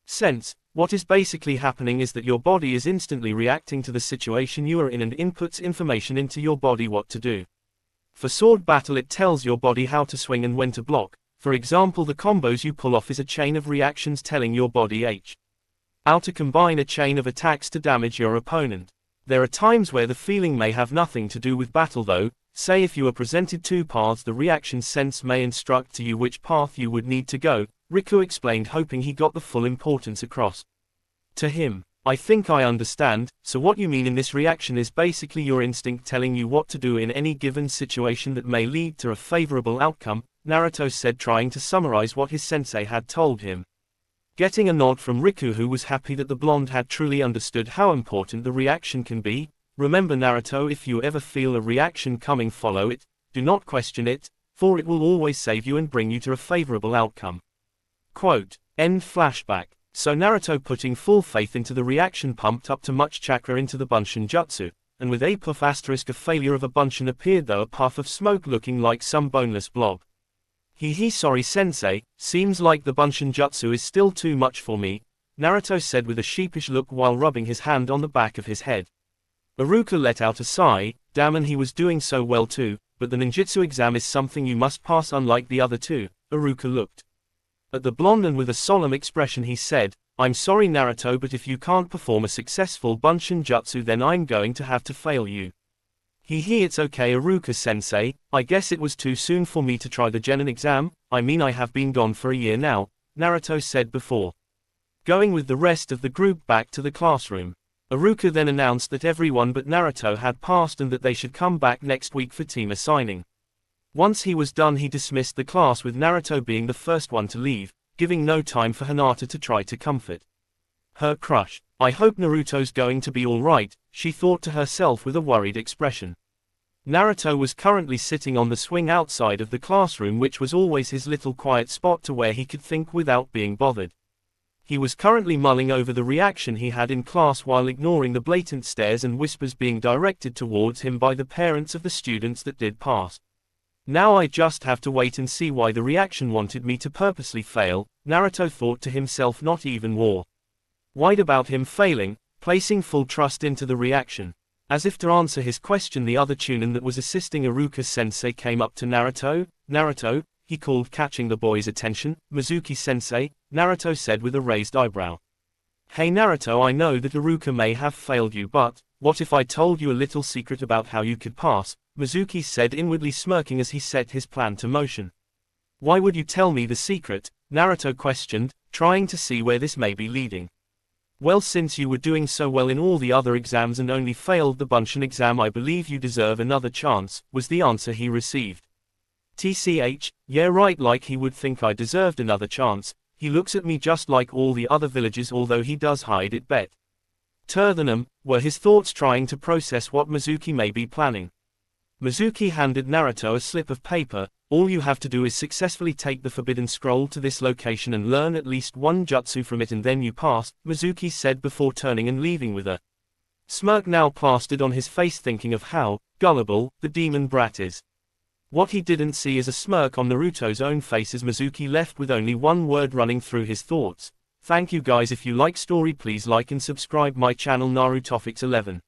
Sense, what is basically happening is that your body is instantly reacting to the situation you are in and inputs information into your body what to do. For sword battle, it tells your body how to swing and when to block. For example, the combos you pull off is a chain of reactions telling your body how to combine a chain of attacks to damage your opponent. There are times where the feeling may have nothing to do with battle though. Say if you are presented two paths, the reaction sense may instruct to you which path you would need to go, Riku explained, hoping he got the full importance across. To him, I think I understand, so what you mean in this reaction is basically your instinct telling you what to do in any given situation that may lead to a favorable outcome, Naruto said, trying to summarize what his sensei had told him. Getting a nod from Riku, who was happy that the blonde had truly understood how important the reaction can be. Remember Naruto, if you ever feel a reaction coming, follow it, do not question it, for it will always save you and bring you to a favorable outcome. Quote, end flashback. So Naruto, putting full faith into the reaction, pumped up too much chakra into the Bunshin Jutsu, and with a puff asterisk, a failure of a Bunshin appeared, though a puff of smoke looking like some boneless blob. Sorry sensei, seems like the Bunshin Jutsu is still too much for me, Naruto said with a sheepish look while rubbing his hand on the back of his head. Iruka let out a sigh, damn, and he was doing so well too, but the ninjutsu exam is something you must pass unlike the other two. Iruka looked at the blonde and with a solemn expression he said, I'm sorry Naruto, but if you can't perform a successful Bunshin Jutsu then I'm going to have to fail you. It's okay Iruka-sensei, I guess it was too soon for me to try the Genin exam, I mean I have been gone for a year now, Naruto said before going with the rest of the group back to the classroom. Iruka then announced that everyone but Naruto had passed and that they should come back next week for team assigning. Once he was done, he dismissed the class with Naruto being the first one to leave, giving no time for Hinata to try to comfort her crush. I hope Naruto's going to be alright, she thought to herself with a worried expression. Naruto was currently sitting on the swing outside of the classroom, which was always his little quiet spot to where he could think without being bothered. He was currently mulling over the reaction he had in class while ignoring the blatant stares and whispers being directed towards him by the parents of the students that did pass. Now I just have to wait and see why the reaction wanted me to purposely fail, Naruto thought to himself, not even worried about him failing, placing full trust into the reaction. As if to answer his question, the other Chunin that was assisting Iruka-sensei came up to Naruto. Naruto, he called, catching the boy's attention. Mizuki-sensei, Naruto said with a raised eyebrow. Hey Naruto, I know that Iruka may have failed you, but what if I told you a little secret about how you could pass? Mizuki said, inwardly smirking as he set his plan to motion. Why would you tell me the secret? Naruto questioned, trying to see where this may be leading. Well, since you were doing so well in all the other exams and only failed the Bunshin exam, I believe you deserve another chance, was the answer he received. TCH, yeah right, like he would think I deserved another chance. He looks at me just like all the other villagers, although he does hide it better than them, were his thoughts, trying to process what Mizuki may be planning. Mizuki handed Naruto a slip of paper. All you have to do is successfully take the forbidden scroll to this location and learn at least one jutsu from it, and then you pass, Mizuki said before turning and leaving with a smirk now plastered on his face, thinking of how gullible the demon brat is. What he didn't see is a smirk on Naruto's own face as Mizuki left with only one word running through his thoughts. Thank you guys. If you like story, please like and subscribe my channel Narutofix 11.